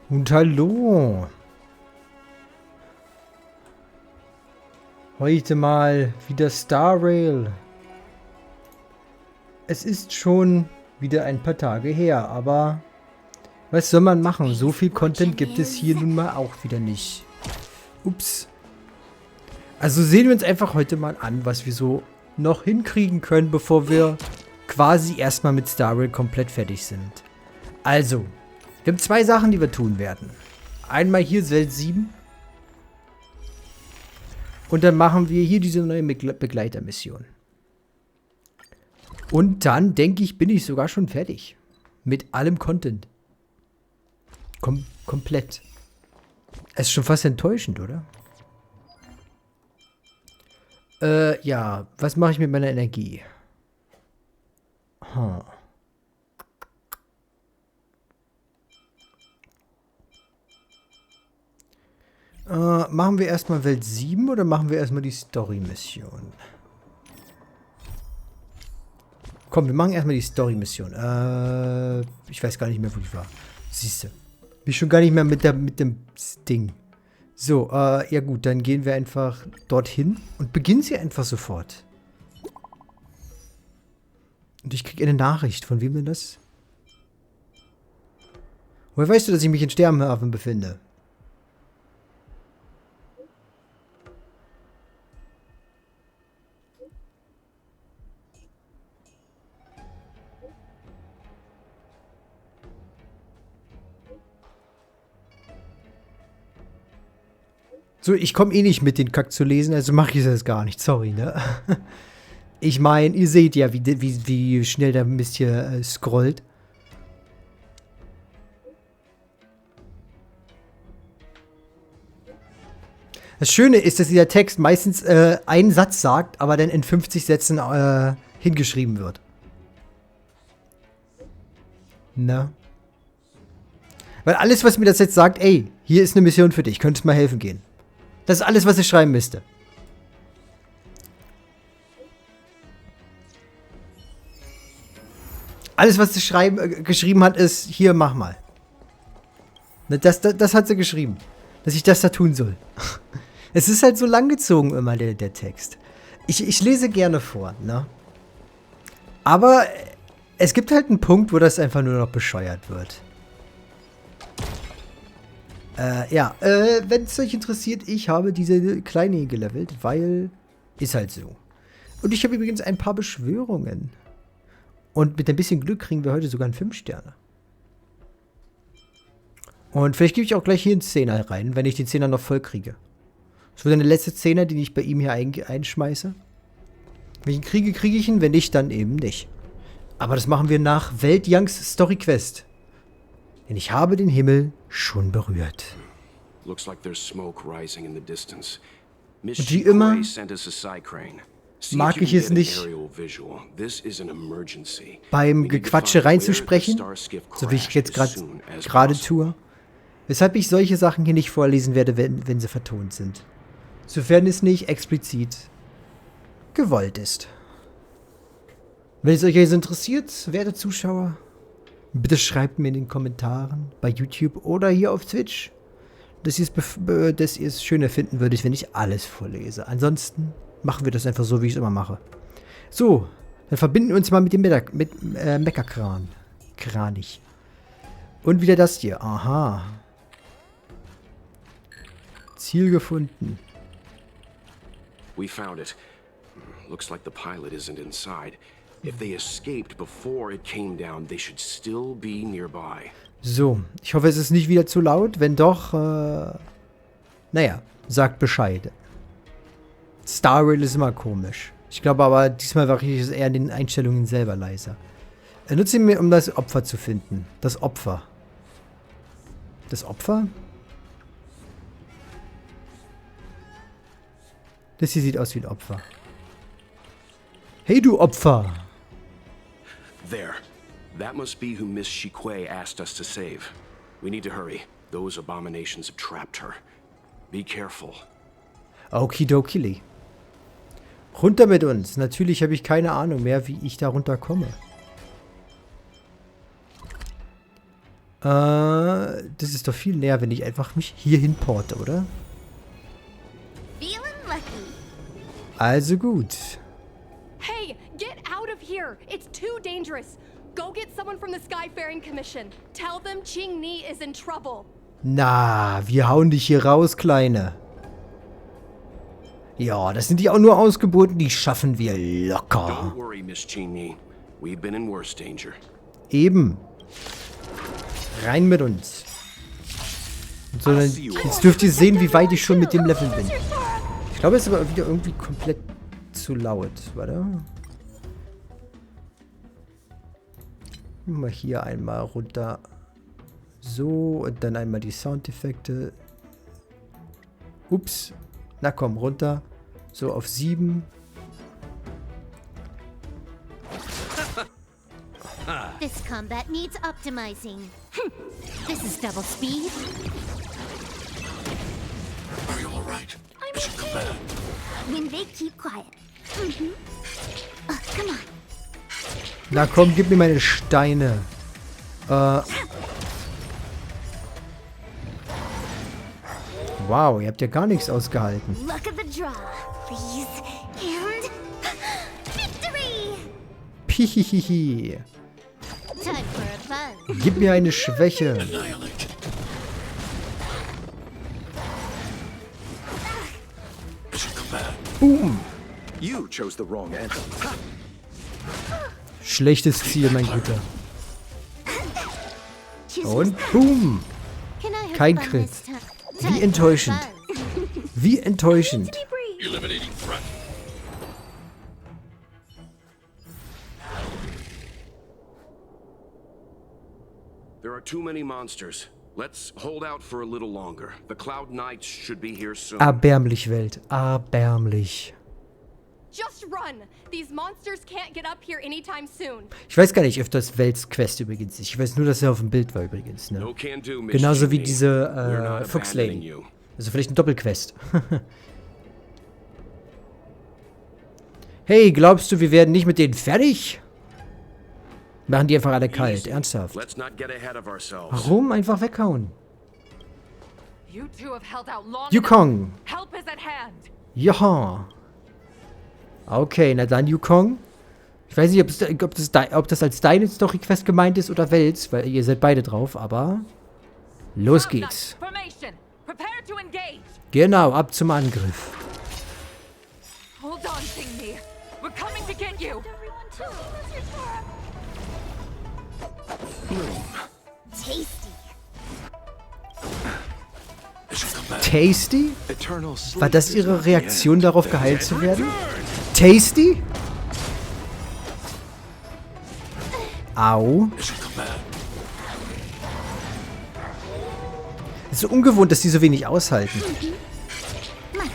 Und hallo. Heute mal wieder Star Rail. Es ist schon wieder ein paar Tage her, aber was soll man machen? So viel Content gibt es hier nun mal auch wieder nicht. Ups. Also sehen wir uns einfach heute mal an, was wir so noch hinkriegen können, bevor wir quasi erstmal mit Star Rail komplett fertig sind. Also, wir haben zwei Sachen, die wir tun werden. Einmal hier Welt 7. Und dann machen wir hier diese neue Begleitermission. Und dann, denke ich, bin ich sogar schon fertig. Mit allem Content. Komplett. Es ist schon fast enttäuschend, oder? Ja. Was mache ich mit meiner Energie? Machen wir erstmal Welt 7 oder machen wir erstmal die Story-Mission? Komm, wir machen erstmal die Story-Mission. Ich weiß gar nicht mehr, wo die war. Siehste. Bin schon gar nicht mehr mit dem Ding. So, ja gut, dann gehen wir einfach dorthin und beginnen sie einfach sofort. Und ich kriege eine Nachricht. Von wem denn das? Woher weißt du, dass ich mich in Sternhafen befinde? So, ich komme eh nicht mit, den Kack zu lesen, also mache ich das gar nicht. Sorry, ne? Ich meine, ihr seht ja, wie schnell der Mist hier scrollt. Das Schöne ist, dass dieser Text meistens einen Satz sagt, aber dann in 50 Sätzen hingeschrieben wird. Na? Weil alles, was mir das jetzt sagt, ey, hier ist eine Mission für dich, könntest mal helfen gehen. Das ist alles, was ich schreiben müsste. Alles, was sie geschrieben hat, ist, hier, mach mal. Das hat sie geschrieben. Dass ich das da tun soll. Es ist halt so langgezogen immer, der Text. Ich lese gerne vor, ne? Aber es gibt halt einen Punkt, wo das einfach nur noch bescheuert wird. Wenn es euch interessiert, ich habe diese Kleine gelevelt, weil ist halt so. Und ich habe übrigens ein paar Beschwörungen. Und mit ein bisschen Glück kriegen wir heute sogar einen 5-Sterne. Und vielleicht gebe ich auch gleich hier einen 10er rein, wenn ich den 10er noch voll kriege. Das wird dann der letzte 10er, den ich bei ihm hier einschmeiße. Wenn ich ihn kriege, kriege ich ihn. Wenn nicht, dann eben nicht. Aber das machen wir nach Weltjangs Story Quest. Denn ich habe den Himmel schon berührt. Und wie immer mag ich es nicht, beim Gequatsche reinzusprechen, so wie ich jetzt gerade tue. Weshalb ich solche Sachen hier nicht vorlesen werde, wenn sie vertont sind. Sofern es nicht explizit gewollt ist. Wenn es euch jetzt interessiert, werte Zuschauer, bitte schreibt mir in den Kommentaren bei YouTube oder hier auf Twitch, dass ihr es schöner finden würdet, wenn ich alles vorlese. Ansonsten machen wir das einfach so, wie ich es immer mache. So, dann verbinden wir uns mal mit dem Meckerkran. Kranich. Und wieder das hier. Aha. Ziel gefunden. We found it. Looks like the pilot isn't inside. If they escaped before it came down, they should still be nearby. So, ich hoffe, es ist nicht wieder zu laut. Wenn doch, naja, sagt Bescheid. Star Rail ist immer komisch. Ich glaube aber, diesmal war ich es eher in den Einstellungen selber leiser. Nutze ihn mir, um das Opfer zu finden. Das Opfer. Das Opfer? Das hier sieht aus wie ein Opfer. Hey, du Opfer! There. That must be who Miss Shikue asked us to save. We need to hurry. Those abominations have trapped her. Be careful. Okidokili. Runter mit uns. Natürlich habe ich keine Ahnung mehr, wie ich da runterkomme. Das ist doch viel näher, wenn ich einfach mich hier hinporte, oder? Also gut. Hey, get out of here! It's too dangerous. Go get someone from the Skyfaring Commission. Tell them Qing-Ni is in trouble. Na, wir hauen dich hier raus, Kleine. Ja, das sind die auch nur Ausgeburten, die schaffen wir locker. Don't worry, Miss Qing-Ni. We've been in worse danger. Eben. Rein mit uns. So, dann, jetzt dürft ihr sehen, wie weit ich schon mit dem Level bin. Ich glaube, es ist aber wieder irgendwie komplett zu laut. Warte. Mal hier einmal runter. So, und dann einmal die Soundeffekte. Ups. Na komm, runter. So, auf 7. This combat needs optimizing. This is double speed. Are you all right? Mission command. When they keep quiet. Come on. Na komm, gib mir meine Steine. Wow, ihr habt ja gar nichts ausgehalten. Look at the draw, please. And victory! Pihihihi. Time for a fun. Gib mir eine Schwäche. Annihilate. Mission command. Boom. You chose the wrong anthem. Schlechtes Ziel, mein Guter. Choose Und boom. Can I have Kein fun Crit. this time? Wie Time for enttäuschend. fun. Wie enttäuschend. Eliminating threat. There are too many monsters. Let's hold out for a little longer. The Cloud Knights should be here soon. Erbärmlich, Welt. Erbärmlich. Just run! These monsters can't get up here anytime soon. Ich weiß gar nicht, ob das Welts Quest übrigens ist. Ich weiß nur, dass er auf dem Bild war übrigens. Ne? No can do, Miss Genauso wie Qing-Ni. diese We're not Fox abandoning Lady. you. Also vielleicht ein Doppelquest. Hey, glaubst du, wir werden nicht mit denen fertig? Machen die einfach alle kalt. Easy. Ernsthaft. Let's not get ahead of ourselves. Warum? Einfach weghauen. You two have held out long Yukong. Help is at hand. Ja. Okay, na dann Yukong. Ich weiß nicht, ob das als deine Story-Quest gemeint ist oder Welts, weil ihr seid beide drauf, aber los geht's. Formation. Prepare to engage. Genau, ab zum Angriff. Hold on, Qing-Ni. We're coming to get you. Tasty. Mission command. Tasty? Eternal sleep War das is ihre not the Reaktion end. darauf, geheilt zu werden? Tasty? Au. Mission command. Es ist so ungewohnt, dass die so wenig aushalten. Mutter.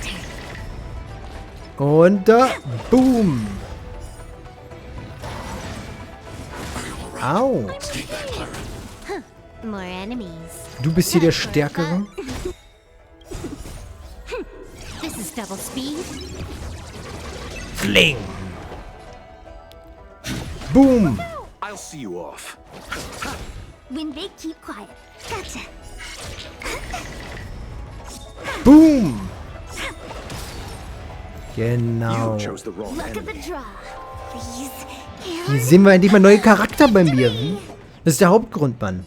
Und da, boom. Au. Stay back, Clara. More enemies. Du bist hier der Stärkere. This is double speed. Fling. Boom. I'll see you off. When they keep quiet. Gotcha. Boom. Genau. You chose the wrong Look at enemy. the draw, please. Hier sehen wir endlich mal neue Charakter bei mir. Wie? Das ist der Hauptgrund, Mann.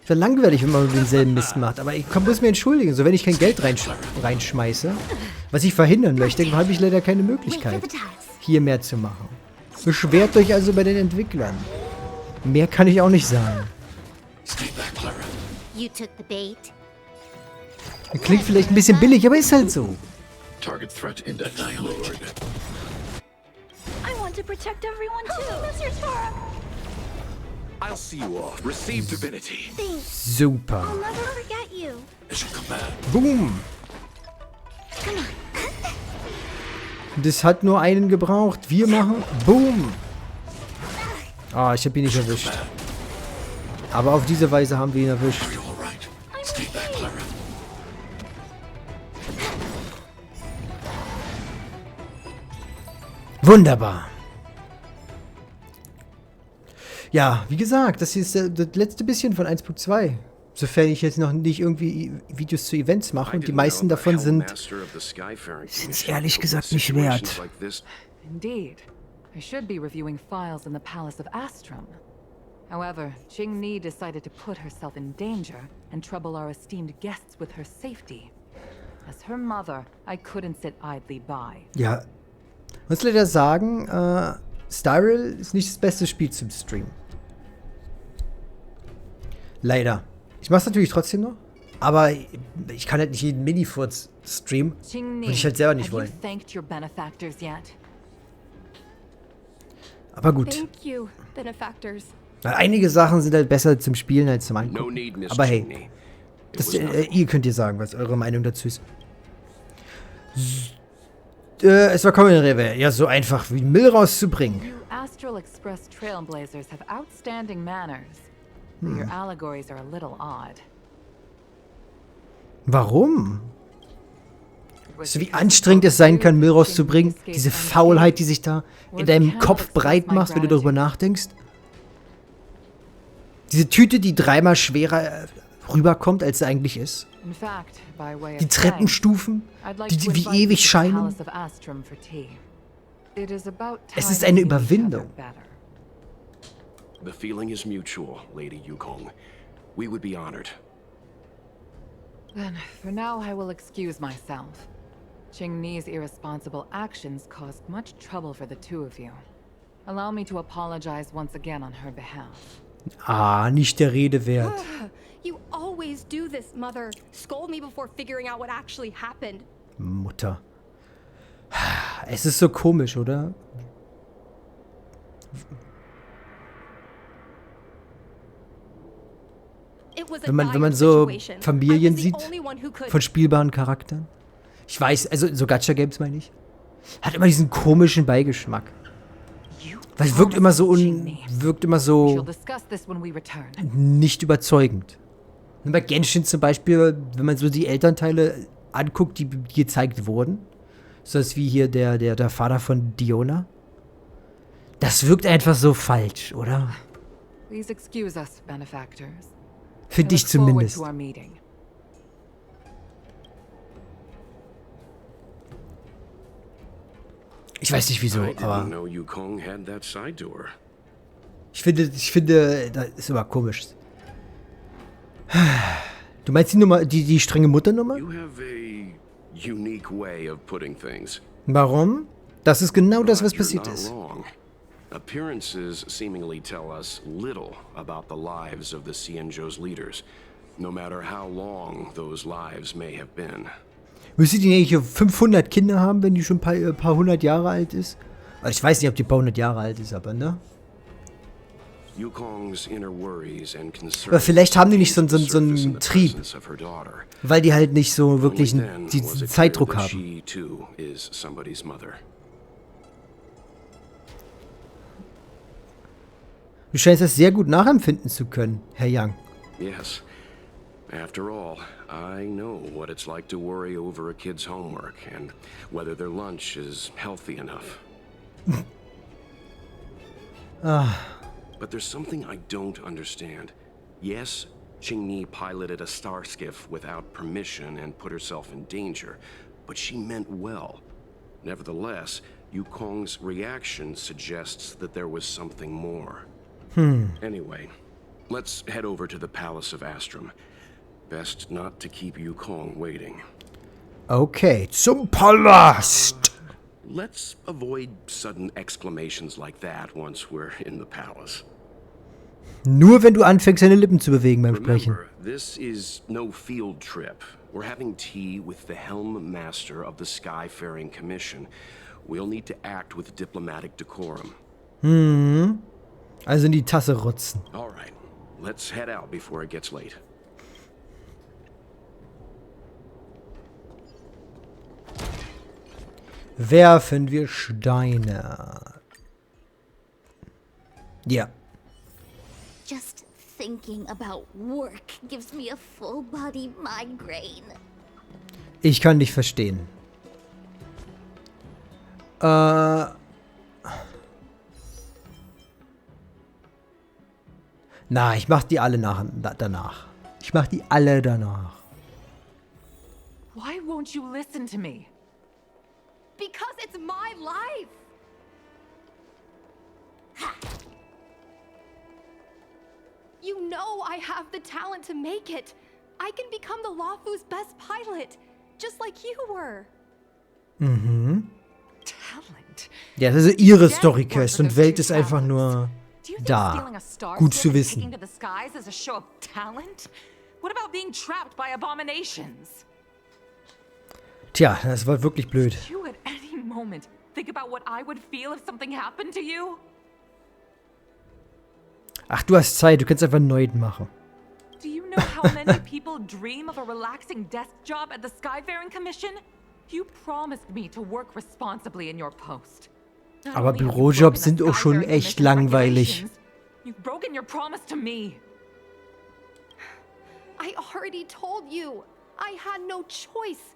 Ist ja langweilig, wenn man denselben Mist macht. Aber ich muss mir entschuldigen. So, wenn ich kein Geld reinschmeiße, was ich verhindern möchte, habe ich leider keine Wait for Möglichkeit, the tiles. hier mehr zu machen. Beschwert euch also bei den Entwicklern. Mehr kann ich auch nicht sagen. Stay back, Clara. You took the bait. Klingt vielleicht ein bisschen billig, aber ist halt so. Target threat annihilated. I want to protect everyone too. I'll see you off. Receive divinity. Thanks. Super. I'll never forget you. Mission command. Boom. Das hat nur einen gebraucht. Wir machen Boom. Ah, ich habe ihn nicht erwischt. Aber auf diese Weise haben wir ihn erwischt. Are you all right? Stay back, Clara. Wunderbar. Ja, wie gesagt, das hier ist das letzte bisschen von 1.2. Sofern ich jetzt noch nicht irgendwie Videos zu Events mache und die meisten davon sind es ehrlich gesagt nicht wert. Indeed. I should be reviewing files in the Palace of Astrum. However, Qing-Ni decided to put herself in danger and trouble our esteemed guests with her safety. As her mother, I couldn't sit idly by. Ja, muss leider sagen, Styrel ist nicht das beste Spiel zum Streamen. Leider. Ich mach's natürlich trotzdem noch, aber ich kann halt nicht jeden Minifurz streamen. Würde ich halt selber nicht wollen. Aber gut. Thank you, benefactors. Einige Sachen sind halt besser zum Spielen als zum Angucken. Aber hey, ihr könnt ihr sagen, was eure Meinung dazu ist. Es war Rewe. Ja, so einfach wie Müll rauszubringen. You Astral Express Trailblazers have outstanding manners. Your allegories are a little odd. Warum? Weißt du, wie anstrengend es sein kann, Müll rauszubringen? Diese Faulheit, die sich da in deinem Kopf breit macht, wenn du darüber nachdenkst? Diese Tüte, die 3-mal schwerer rüberkommt, als sie eigentlich ist? Die Treppenstufen, die wie ewig scheinen? Es ist eine Überwindung. The feeling is mutual, Lady Yukong. We would be honored. Then, for now, I will excuse myself. Qing-Ni's irresponsible actions caused much trouble for the two of you. Allow me to apologize once again on her behalf. Ah, nicht der Rede wert. You always do this, Mother. Scold me before figuring out what actually happened. Mutter. Es ist so komisch, oder? Wenn man so Familien sieht von spielbaren Charakteren. Ich weiß, also so Gacha-Games meine ich. Hat immer diesen komischen Beigeschmack. Weil es wirkt immer so nicht überzeugend. Und bei Genshin zum Beispiel, wenn man so die Elternteile anguckt, die gezeigt wurden. So was wie hier der Vater von Diona. Das wirkt einfach so falsch, oder? Please excuse us, benefactors. Für dich zumindest. Ich weiß nicht wieso, aber ich finde, das ist immer komisch. Du meinst die Nummer, die strenge Mutternummer? Warum? Das ist genau das, was passiert ist. Appearances seemingly tell us little about the lives of the Xianzhou's leaders, no matter how long those lives may have been. Müsste die nicht 500 Kinder haben, wenn die schon ein paar hundert Jahre alt ist? Also ich weiß nicht, ob die ein paar hundert Jahre alt ist, aber ne? Aber vielleicht haben die nicht so einen Trieb, weil die halt nicht so wirklich diesen Zeitdruck haben. Du scheinst das sehr gut nachempfinden zu können, Herr Young. Yes. After all, I know what it's like to worry over a kid's homework and whether their lunch is healthy enough. But there's something I don't understand. Yes, Qing-Ni piloted a star skiff without permission and put herself in danger, but she meant well. Nevertheless, Yukong's reaction suggests that there was something more. Anyway, let's head over to the Palace of Astrum. Best not to keep Yukong waiting. Okay, zum Palast! Let's avoid sudden exclamations like that once we're in the palace. Nur wenn du anfängst, deine Lippen zu bewegen beim Sprechen. Remember, this is no field trip. We're having tea with the Helm Master of the Skyfaring Commission. We'll need to act with diplomatic decorum. Also in die Tasse rotzen. All right, let's head out before it gets late. Werfen wir Steine. Ja. Just thinking about work gives me a full body migraine. Ich kann dich verstehen. Na, ich mach die alle danach. Ich mach die alle danach. Why won't you listen to me? Because it's my life. You know I have the talent to make it. I can become the Lafu's best pilot, just like you were. Mhm. Talent? Ja, das ist ihre Storyquest und Welt ist einfach nur da. Gut zu wissen. Tja, das war wirklich blöd. Ach, du hast Zeit, du kannst einfach neu machen. Do you know how many people dream of a relaxing desk job at the Skyfaring Commission? You promised me to work responsibly in your post. Aber Bürojobs sind auch schon echt langweilig. You've broken your promise to me. I already told you. I had no choice.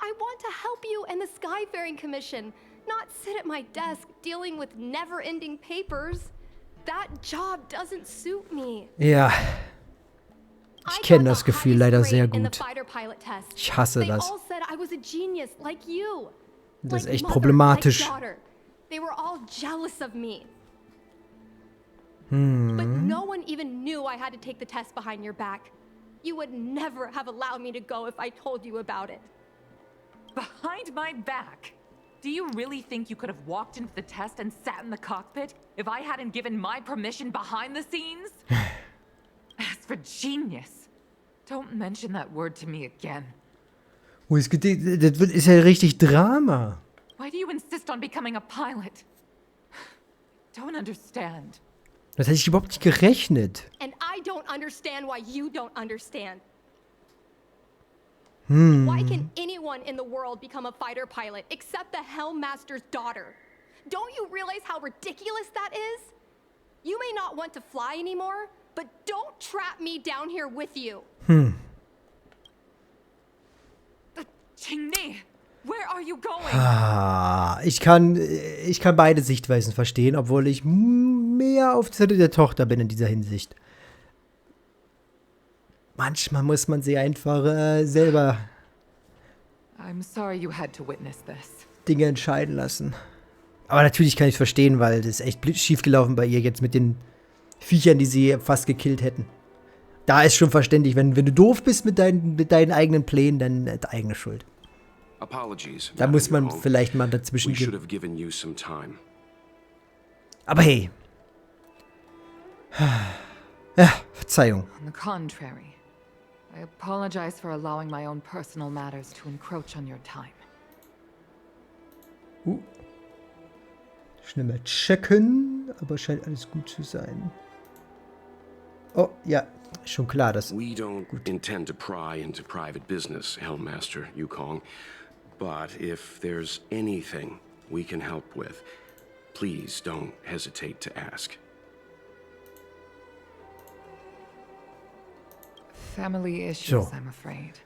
I want to help you and the Skyfaring Commission, not sit at my desk dealing with never-ending papers. That job doesn't suit me. Ja. Ich kenne das Gefühl leider sehr gut. Ich hasse das. Das ist echt problematisch. They were all jealous of me. But no one even knew I had to take the test behind your back. You would never have allowed me to go if I told you about it. Behind my back? Do you really think you could have walked into the test and sat in the cockpit if I hadn't given my permission behind the scenes? As for genius, don't mention that word to me again. Oh, das ist ja richtig Drama. Why do you insist on becoming a pilot? Don't understand. Das hätte ich überhaupt nicht gerechnet. And I don't understand why you don't understand. Why can anyone in the world become a fighter pilot except the Helmmaster's daughter? Don't you realize how ridiculous that is? You may not want to fly anymore, but don't trap me down here with you. Qingni, where are you going? Ich kann beide Sichtweisen verstehen, obwohl ich mehr auf der Seite der Tochter bin in dieser Hinsicht. Manchmal muss man sie einfach selber I'm sorry you had to witness this. Dinge entscheiden lassen. Aber natürlich kann ich es verstehen, weil das ist echt schief gelaufen bei ihr jetzt mit den Viechern, die sie fast gekillt hätten. Da ist schon verständlich, wenn du doof bist mit deinen eigenen Plänen, dann eigene Schuld. Da muss man vielleicht mal dazwischen gehen. Aber hey. Ja, Verzeihung. On the contrary, I apologize for allowing my own personal matters to encroach on your time. Schnell mal checken, aber scheint alles gut zu sein. Oh, ja, schon klar, dass... We don't intend to pry into private business, Helmmaster Yukong. But if there's anything we can help with, please don't hesitate to ask. Family issues, I'm afraid.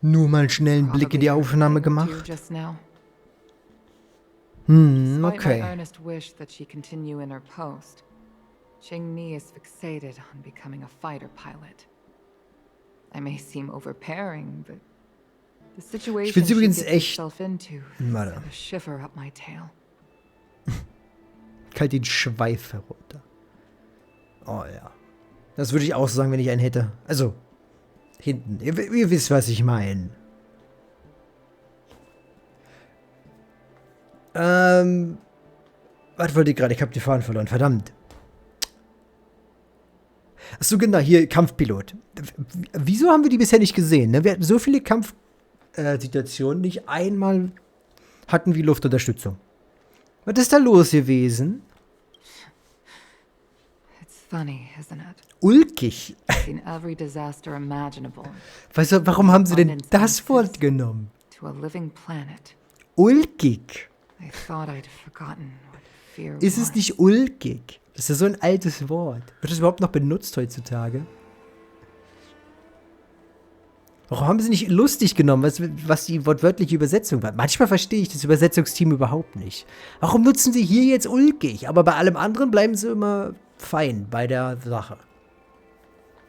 Nur mal schnell einen Blick in die Aufnahme gemacht. Okay. My earnest wish that she continue in her post. Qingni is fixated on becoming a fighter pilot. I may seem overbearing, but the situation she gets herself into sent a shiver up my tail. Kalt den Schweif herunter. Oh ja. Das würde ich auch sagen, wenn ich einen hätte. Also, hinten. Ihr wisst, was ich meine. Was wollte ich gerade? Ich habe die Fahnen verloren. Verdammt. Achso, genau. Hier, Kampfpilot. Wieso haben wir die bisher nicht gesehen? Ne? Wir hatten so viele Kampfsituationen, nicht einmal hatten wir Luftunterstützung. Was ist da los gewesen? It's funny, isn't it? Ulkig. In every disaster imaginable. Weißt du, warum haben sie denn das Wort genommen? To a living planet. Ulkig. I thought I'd forgotten what fear Ist es nicht ulkig? Das ist ja so ein altes Wort. Wird das überhaupt noch benutzt heutzutage? Warum haben sie nicht lustig genommen, was die wortwörtliche Übersetzung war? Manchmal verstehe ich das Übersetzungsteam überhaupt nicht. Warum nutzen sie hier jetzt ulkig, aber bei allem anderen bleiben sie immer fein bei der Sache?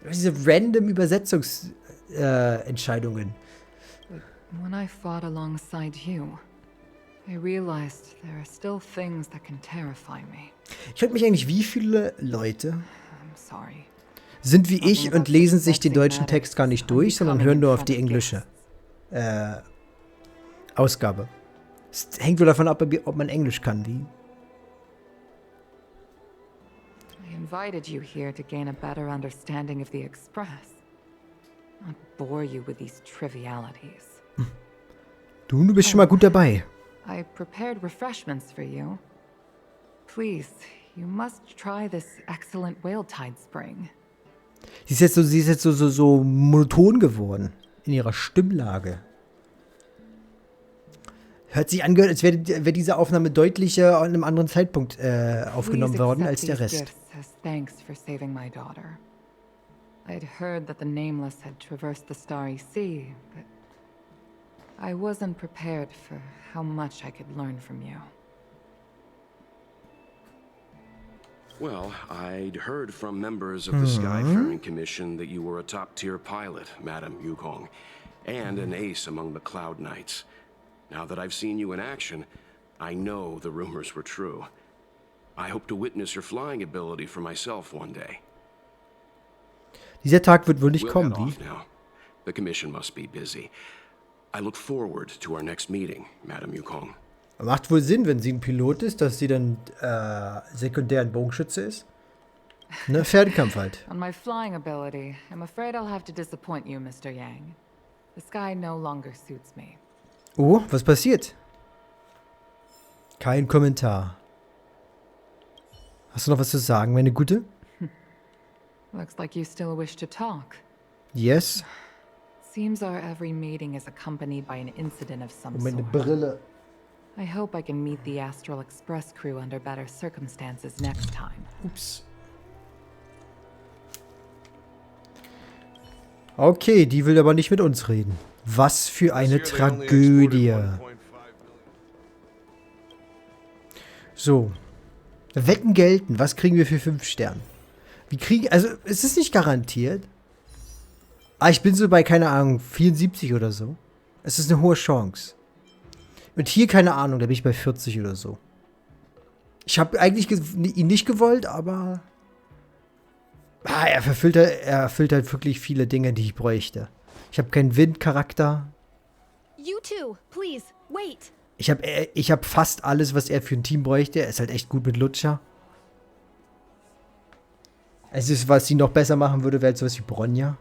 Diese random Übersetzungsentscheidungen. When I fought alongside you, I realized there are still things that can terrify me. Ich frage mich eigentlich, wie viele Leute I'm sorry. sind wie ich und lesen sich den deutschen Text gar nicht durch, sondern hören nur auf die englische Ausgabe. Es hängt wohl davon ab, ob man Englisch kann, wie. I invited you here to gain a better understanding of the Express, not bore you with these trivialities. Du bist schon mal gut dabei. I prepared refreshments for you. Please, you must try this excellent whale tide spring. Sie ist jetzt so monoton geworden in ihrer Stimmlage. Hört sich angehört, als wäre diese Aufnahme deutlicher an einem anderen Zeitpunkt aufgenommen worden als der Rest. As thanks for saving my daughter. I'd heard that the Nameless had traversed the Starry Sea, but I wasn't prepared for how much I could learn from you. Well, I'd heard from members of the Skyfaring Commission that you were a top-tier pilot, Madam Yukong, and an ace among the Cloud Knights. Now that I've seen you in action, I know the rumors were true. I hope to witness your flying ability for myself one day. Dieser Tag wird wohl nicht We'll kommen, head wie? off now. The Commission must be busy. I look forward to our next meeting, Madam Yukong. Macht wohl Sinn, wenn sie ein Pilot ist, dass sie dann sekundär ein Bogenschütze ist. Ne, Pferdekampf halt. On my flying ability, I'm afraid I'll have to disappoint you, Mr. Yang. The sky no longer suits me. Oh, was passiert? Kein Kommentar. Hast du noch was zu sagen, meine Gute? Looks like you still wish to talk. Yes. Seems our every meeting is accompanied by an incident of some Und meine sort. Brille. I hope I can meet the Astral Express crew under better circumstances next time. Ups. Okay, die will aber nicht mit uns reden. Was für eine Tragödie. So. Wetten gelten. Was kriegen wir für 5 Sterne? Also, es ist nicht garantiert. Aber ich bin so bei, keine Ahnung, 74 oder so. Es ist eine hohe Chance. Und hier, keine Ahnung, da bin ich bei 40 oder so. Ich habe eigentlich ihn nicht gewollt, aber er erfüllt halt wirklich viele Dinge, die ich bräuchte. Ich habe keinen Windcharakter. You two, please, wait. Ich hab fast alles, was er für ein Team bräuchte. Er ist halt echt gut mit Lutscher. Es ist, was sie noch besser machen würde, wäre halt sowas wie Bronja.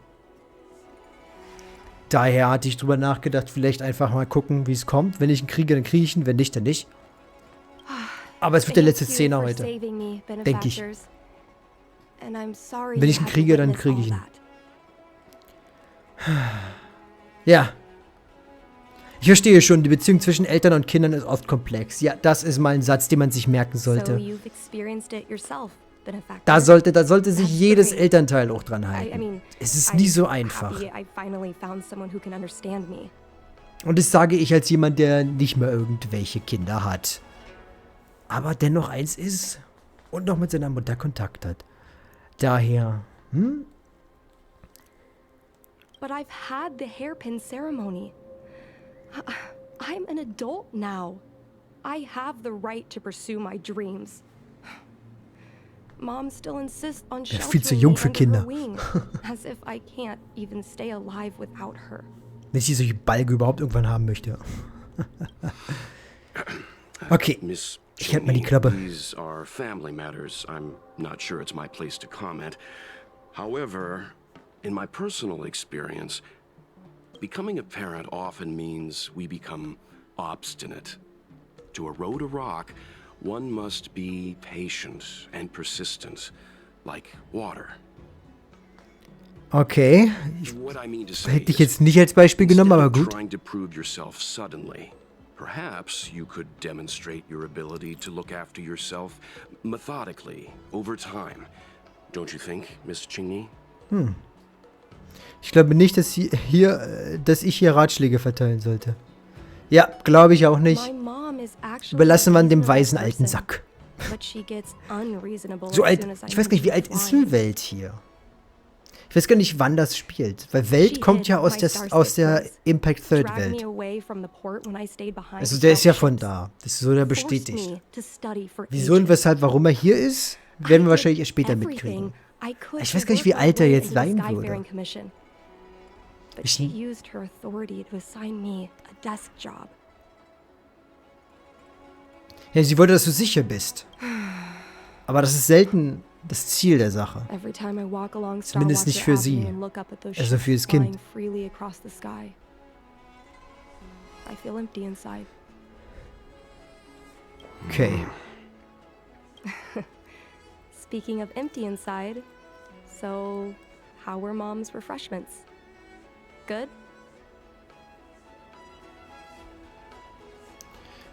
Daher hatte ich drüber nachgedacht, vielleicht einfach mal gucken, wie es kommt. Wenn ich ihn kriege, dann kriege ich ihn. Wenn nicht, dann nicht. Aber es wird der letzte Szene heute. Denke ich. Wenn ich ihn kriege, dann kriege ich ihn. Ja. Ich verstehe schon, die Beziehung zwischen Eltern und Kindern ist oft komplex. Ja, das ist mal ein Satz, den man sich merken sollte. Da sollte sich jedes Elternteil auch dran halten. Es ist nie so einfach. Und das sage ich als jemand, der nicht mehr irgendwelche Kinder hat. Aber dennoch eins ist und noch mit seiner Mutter Kontakt hat. Daher, But I've had the hairpin ceremony. I'm an adult now. I have the right to pursue my dreams. Mom still insists on viel zu sheltering jung me für under Kinder. her wing, as if I can't even stay alive without her. wenn ich die solche Balge überhaupt irgendwann haben möchte. Okay. Miss Ich halte mal die Cheney, Klappe. these are family matters. I'm not sure it's my place to comment. However, in my personal experience, becoming a parent often means we become obstinate. To erode a rock, one must be patient and persistent, like water. Okay. What I mean to say Hätte ich is, jetzt nicht als Beispiel genommen, instead aber of gut. trying to prove yourself suddenly, perhaps you could demonstrate your ability to look after yourself methodically over time. Don't you think, Miss Cheney? Ich glaube nicht, dass ich hier Ratschläge verteilen sollte. Ja, glaube ich auch nicht. My mom is actually Überlassen wir a dem reasonable weisen alten person, Sack. but she gets unreasonable So as alt, soon as I ich weiß gar nicht, wie alt mention ist flying. die Welt hier? Ich weiß gar nicht, wann das spielt. Weil Welt kommt ja aus der Impact Third Welt. Also der ist ja von da. Das ist so der bestätigt. Wieso und weshalb, warum er hier ist, werden wir wahrscheinlich erst später mitkriegen. Ich weiß gar nicht, wie alt er jetzt sein würde. Ja, sie wollte, dass du sicher bist. Aber das ist selten das Ziel der Sache. Zumindest nicht für sie. Also für das Kind. Okay. Speaking of empty inside, so how were Mom's refreshments? Good?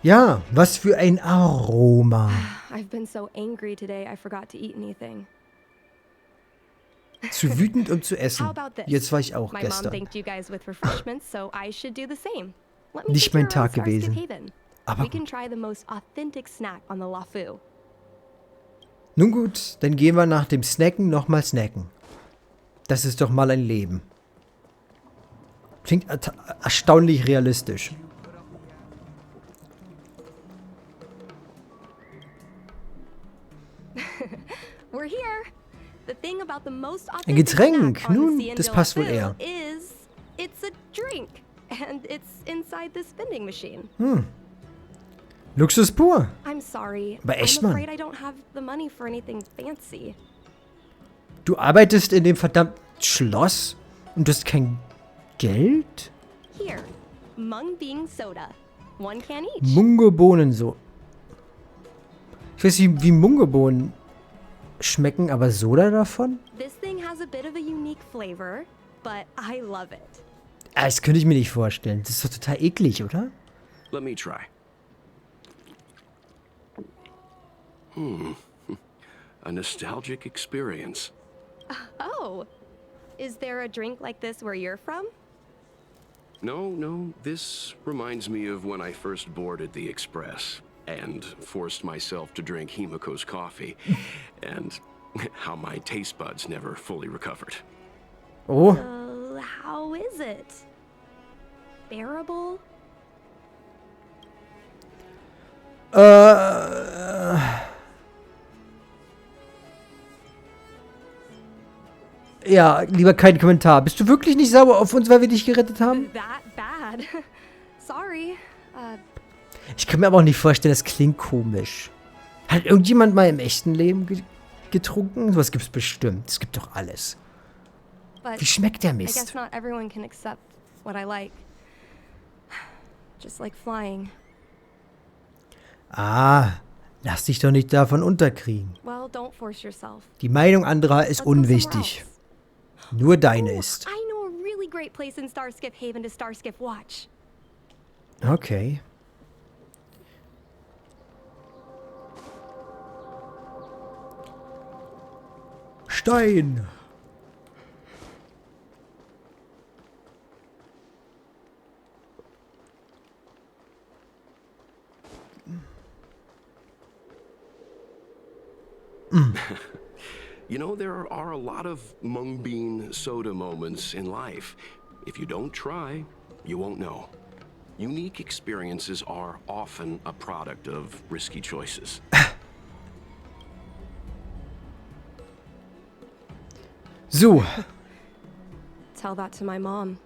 Ja, was für ein Aroma. I've been so angry today, I forgot to eat anything. Zu wütend, um zu essen. How about this? Jetzt war ich auch My gestern. mom thanked you guys with refreshments, so I should do the same. Let me Nicht take mein you around Tag gewesen. Starscape Haven. Aber We can try the most authentic snack on the LaFu. nun gut, dann gehen wir nach dem Snacken nochmal snacken. Das ist doch mal ein Leben. Klingt erstaunlich realistisch. We're here. The thing about the most Ein authentic Getränk. snack on Nun, the das Cian passt wohl Del eher. Fil is it's a drink and it's inside this vending machine. Luxus pur. I'm sorry. Aber echt, I'm Mann. afraid I don't have the money for anything fancy. Du arbeitest in dem verdammten Schloss und du hast kein Geld? Here, mung bean soda. One can each. Mungobohnen so. Ich weiß nicht, wie Mungobohnen schmecken, aber Soda davon? This thing has a bit of a unique flavor, but I love it. Das könnte ich mir nicht vorstellen. Das ist doch total eklig, oder? Let me try. A nostalgic experience. Oh, is there a drink like this where you're from? No, this reminds me of when I first boarded the Express and forced myself to drink Himiko's coffee, and how my taste buds never fully recovered. Oh, How is it? Bearable? ja, lieber kein Kommentar. Bist du wirklich nicht sauer auf uns, weil wir dich gerettet haben? That bad? Sorry. Ich kann mir aber auch nicht vorstellen, das klingt komisch. Hat irgendjemand mal im echten Leben getrunken? Sowas gibt's bestimmt. Es gibt doch alles. But Wie schmeckt der I guess Mist? not everyone can accept what I like. Just like flying. Ah, lass dich doch nicht davon unterkriegen. Well, don't force yourself. Die Meinung anderer ist Let's go somewhere unwichtig. else. Nur deine Oh, ist. I know a really great place in Starskip Haven to Starskip watch. Okay. Stein. You know, there are a lot of mung bean soda moments in life. If you don't try, you won't know. Unique experiences are often a product of risky choices. So, Tell that to my mom.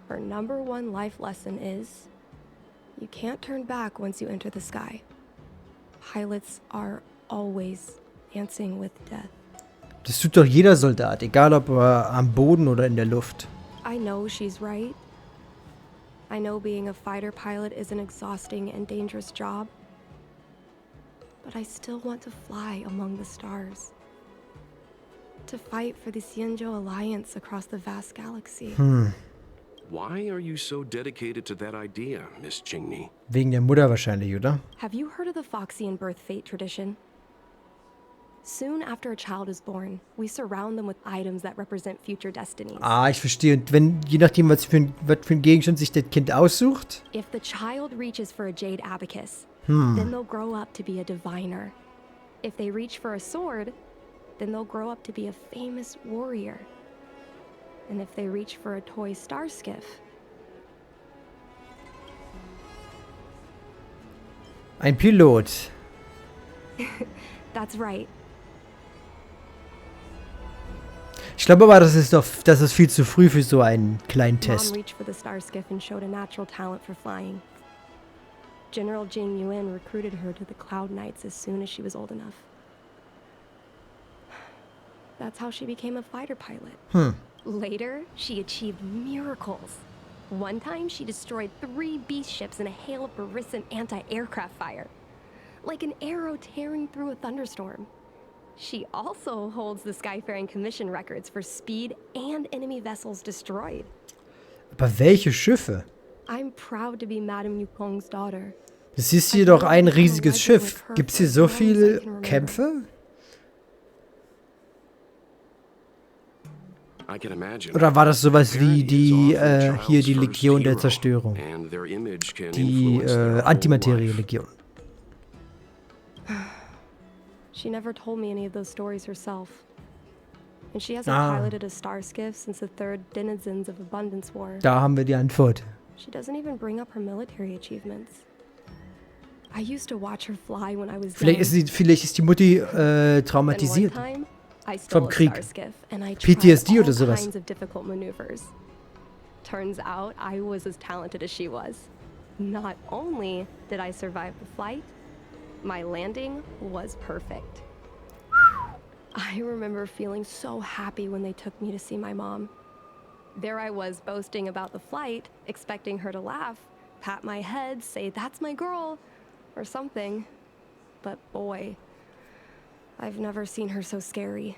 Her #1 life lesson is you can't turn back once you enter the sky. Pilots are always dancing with death. das tut doch jeder Soldat, egal ob am Boden oder in der Luft. I know she's right. I know being a fighter pilot is an exhausting and dangerous job. But I still want to fly among the stars. To fight for the Xianzhou Alliance across the vast galaxy. Why are you so dedicated to that idea, Miss Chingni? Wegen der Mutter wahrscheinlich, oder? Have you heard of the Foxian birth fate tradition? Soon after a child is born, we surround them with items that represent future destinies. Ah, ich verstehe. Und wenn, je nachdem, was für ein Gegenstand sich das Kind aussucht. If the child reaches for a jade abacus, then they'll grow up to be a diviner. If they reach for a sword, then they'll grow up to be a famous warrior. And if they reach for a toy star skiff, Ein Pilot. that's right. Ich glaube aber, das ist viel zu früh für so einen kleinen Test. Mom reached for the star skiff and showed a natural talent for flying. General Jing Yuan recruited her to the Cloud Knights as soon as she was old enough. That's how she became a fighter pilot. Later, she achieved miracles. One time, she destroyed 3 beast ships in a hail of Barisan anti-aircraft fire. Like an arrow tearing through a thunderstorm. She also holds the Skyfaring Commission records for speed and enemy vessels destroyed. Aber welche Schiffe? I'm proud to be Madame Yukong's daughter. Das ist hier doch ein riesiges Schiff. Gibt es hier so viele Kämpfe? Oder war das sowas wie die, hier die Legion der Zerstörung? Die, Antimaterie-Legion. She never told me any of those stories herself. And she hasn't piloted a star skiff since the third Denizens of Abundance War. Da haben wir die Antwort. She doesn't even bring up her military achievements. I used to watch her fly when I was Vielleicht ist die Mutti traumatisiert vom Krieg. PTSD oder sowas. Turns out I was as talented as she was. Not only did I survive the flight, my landing was perfect. I remember feeling so happy when they took me to see my mom. There I was boasting about the flight, expecting her to laugh, pat my head, say, "That's my girl," or something. But boy, I've never seen her so scary.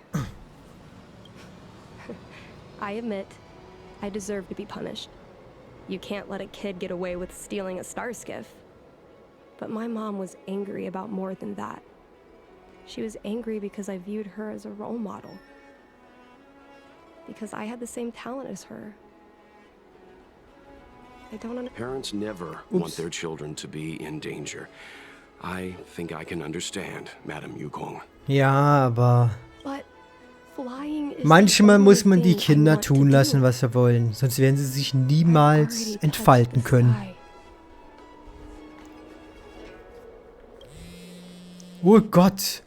I admit, I deserve to be punished. You can't let a kid get away with stealing a star skiff. But my mom was angry about more than that. She was angry because I viewed her as a role model. Because I had the same talent as her. I don't understand. Parents never want their children to be in danger. I think I can understand, Madame Yukong. Ja, aber But flying is manchmal the muss man only die thing I Kinder want to tun do. lassen, was sie wollen. Sonst werden sie sich niemals Already touched entfalten the können. sky. Oh Gott.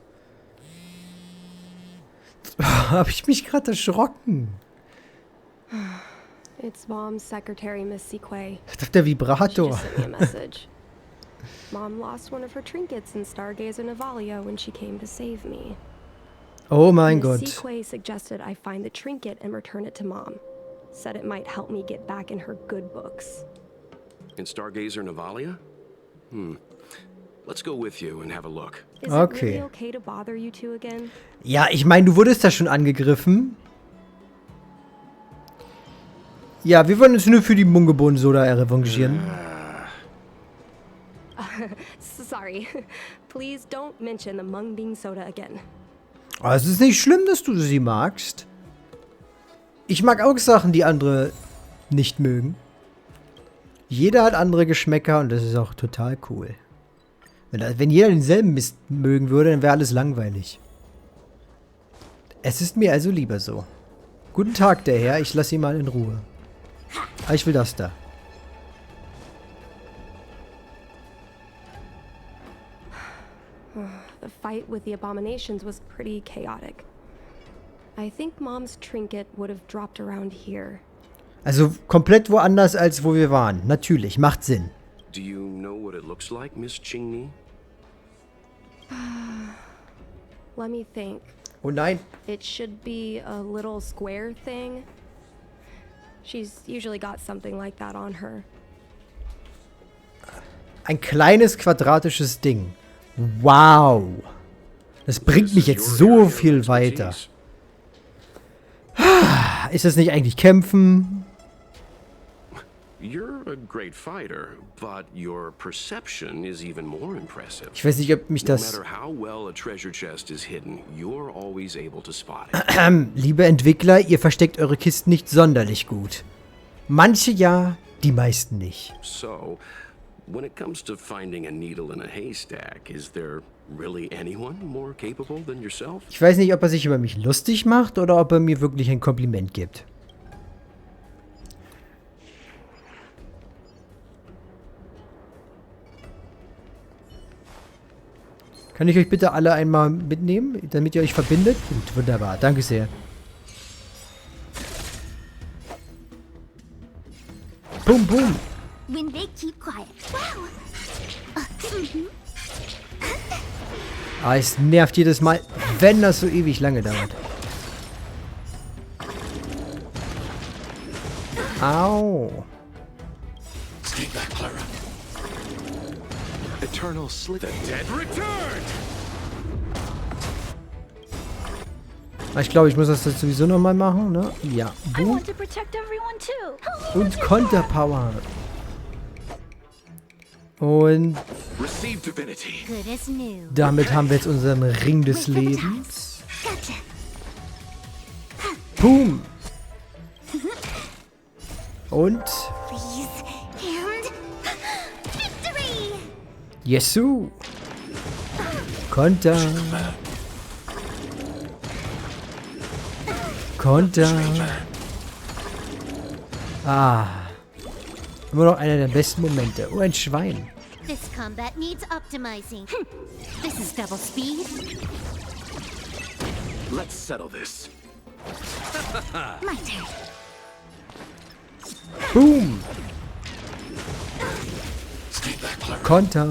Habe ich mich gerade erschrocken. It's Mom's secretary, Miss Sequay. Ich dachte, der She Vibrator. just sent me a message. Mom lost one of her trinkets in Stargazer Navalia when she came to save me. Oh mein Miss Gott. Sequay suggested I find the trinket and return it to Mom. Said it might help me get back in her good books. In Stargazer Navalia? Let's go with you and have a look. Is Okay. it really okay to bother you two again? Ja, ich meine, du wurdest da schon angegriffen. Ja, wir wollen uns nur für die Mungebohnen-Soda revanchieren. Sorry. Please don't mention the Mung Bean soda again. Aber es ist nicht schlimm, dass du sie magst. Ich mag auch Sachen, die andere nicht mögen. Jeder hat andere Geschmäcker und das ist auch total cool. Wenn jeder denselben Mist mögen würde, dann wäre alles langweilig. Es ist mir also lieber so. Guten Tag, der Herr. Ich lasse ihn mal in Ruhe. Ah, ich will das da. The fight with the abominations was pretty chaotic. I think Mom's trinket would have dropped around here. Also komplett woanders, als wo wir waren. Natürlich, macht Sinn. Do you know what it looks like, Miss Qingni? Let me think. Oh nein. It should be a little square thing. She's usually got something like that on her. Ein kleines quadratisches Ding. Wow. Das bringt mich jetzt so viel weiter. Ist das nicht eigentlich Kämpfen? You're a great fighter, but your perception is even more impressive. Ich weiß nicht, ob mich No das... matter how well a treasure chest is hidden, you're always able to spot it. Liebe Entwickler, ihr versteckt eure Kisten nicht sonderlich gut. Manche ja, die meisten nicht. So, when it comes to finding a needle in a haystack, is there really anyone more capable than yourself? Ich weiß nicht, ob er sich über mich lustig macht oder ob er mir wirklich ein Kompliment gibt. Kann ich euch bitte alle einmal mitnehmen, damit ihr euch verbindet? Gut, wunderbar. Danke sehr. Boom, boom. When they keep quiet. Wow. Ah, es nervt jedes Mal, wenn das so ewig lange dauert. Au. Stay back, Clara. Eternal Slip. The dead return! Ich glaube, ich muss das jetzt sowieso nochmal machen, ne? Ja. I Boom. want to protect everyone too. Und Konterpower. Und Receive divinity. Good as new. damit haben wir jetzt unseren Ring des Lebens. Gotcha. Boom. Und Please. And victory. Jesu. Konter. Konter. Ah. Immer noch einer der besten Momente. Oh, ein Schwein. This combat needs optimizing. This is double speed. Let's settle this. My turn. Boom. Stay back, Clara. Konter.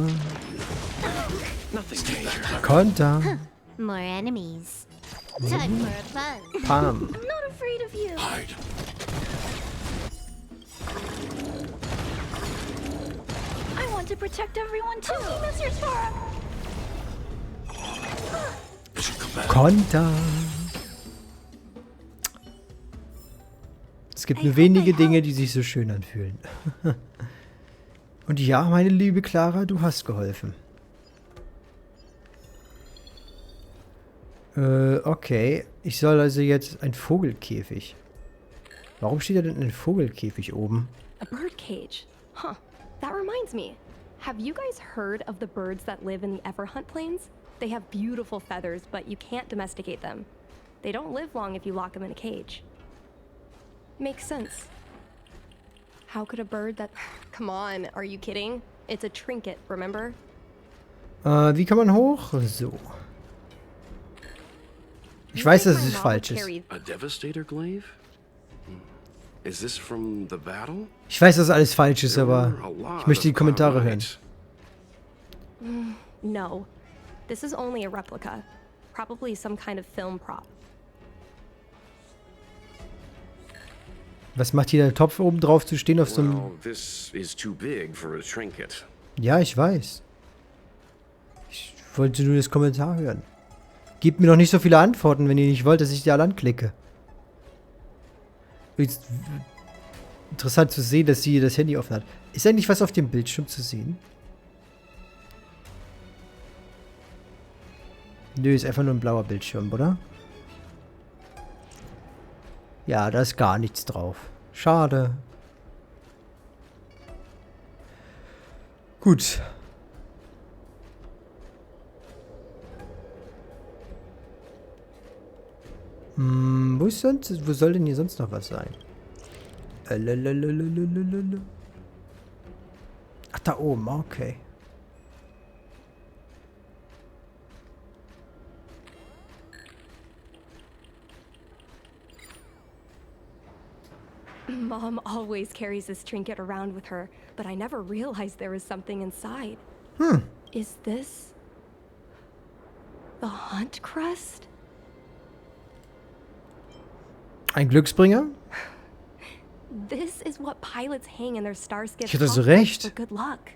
Nothing major. Konter. More enemies. Time for a buzz. Pam. I'm not afraid of you. Hide. I want to protect everyone too. Mr. Sora. Mission command. Konter. Es gibt nur wenige Dinge, die sich so schön anfühlen. Und ja, meine liebe Clara, du hast geholfen. Okay. Ich soll also jetzt ein Vogelkäfig. Warum steht da denn ein Vogelkäfig oben? A bird cage. Huh. That reminds me. Have you guys heard of the birds that live in the Everhunt Plains? They have beautiful feathers, but you can't domesticate them. They don't live long if you lock them in a cage. Makes sense. How could a bird that... Come on, are you kidding? It's a trinket, remember? Wie kann man hoch? So. Ich weiß, dass es falsch ist. A devastator glaive? Is this from the battle? Ich weiß, dass alles falsch ist, There aber were a lot ich möchte die of Kommentare hören. Carmites. No. This is only a replica. Probably some kind of film prop. Was macht hier der Topf oben drauf zu stehen auf so einem... Well, this is too big for a trinket. Ja, ich weiß. Ich wollte nur das Kommentar hören. Gebt mir doch nicht so viele Antworten, wenn ihr nicht wollt, dass ich die alle anklicke. Jetzt, interessant zu sehen, dass sie das Handy offen hat. Ist eigentlich was auf dem Bildschirm zu sehen? Nö, ist einfach nur ein blauer Bildschirm, oder? Ja, da ist gar nichts drauf. Schade. Gut. Wo ist sonst? Wo soll denn hier sonst noch was sein? Ach, da oben, okay. Mom always carries this trinket around with her, but I never realized there was something inside. Is this the Hunt Crest? Ein Glücksbringer? This is what pilots hang in their Starskiff Ich hatte so cockpits recht. for good luck.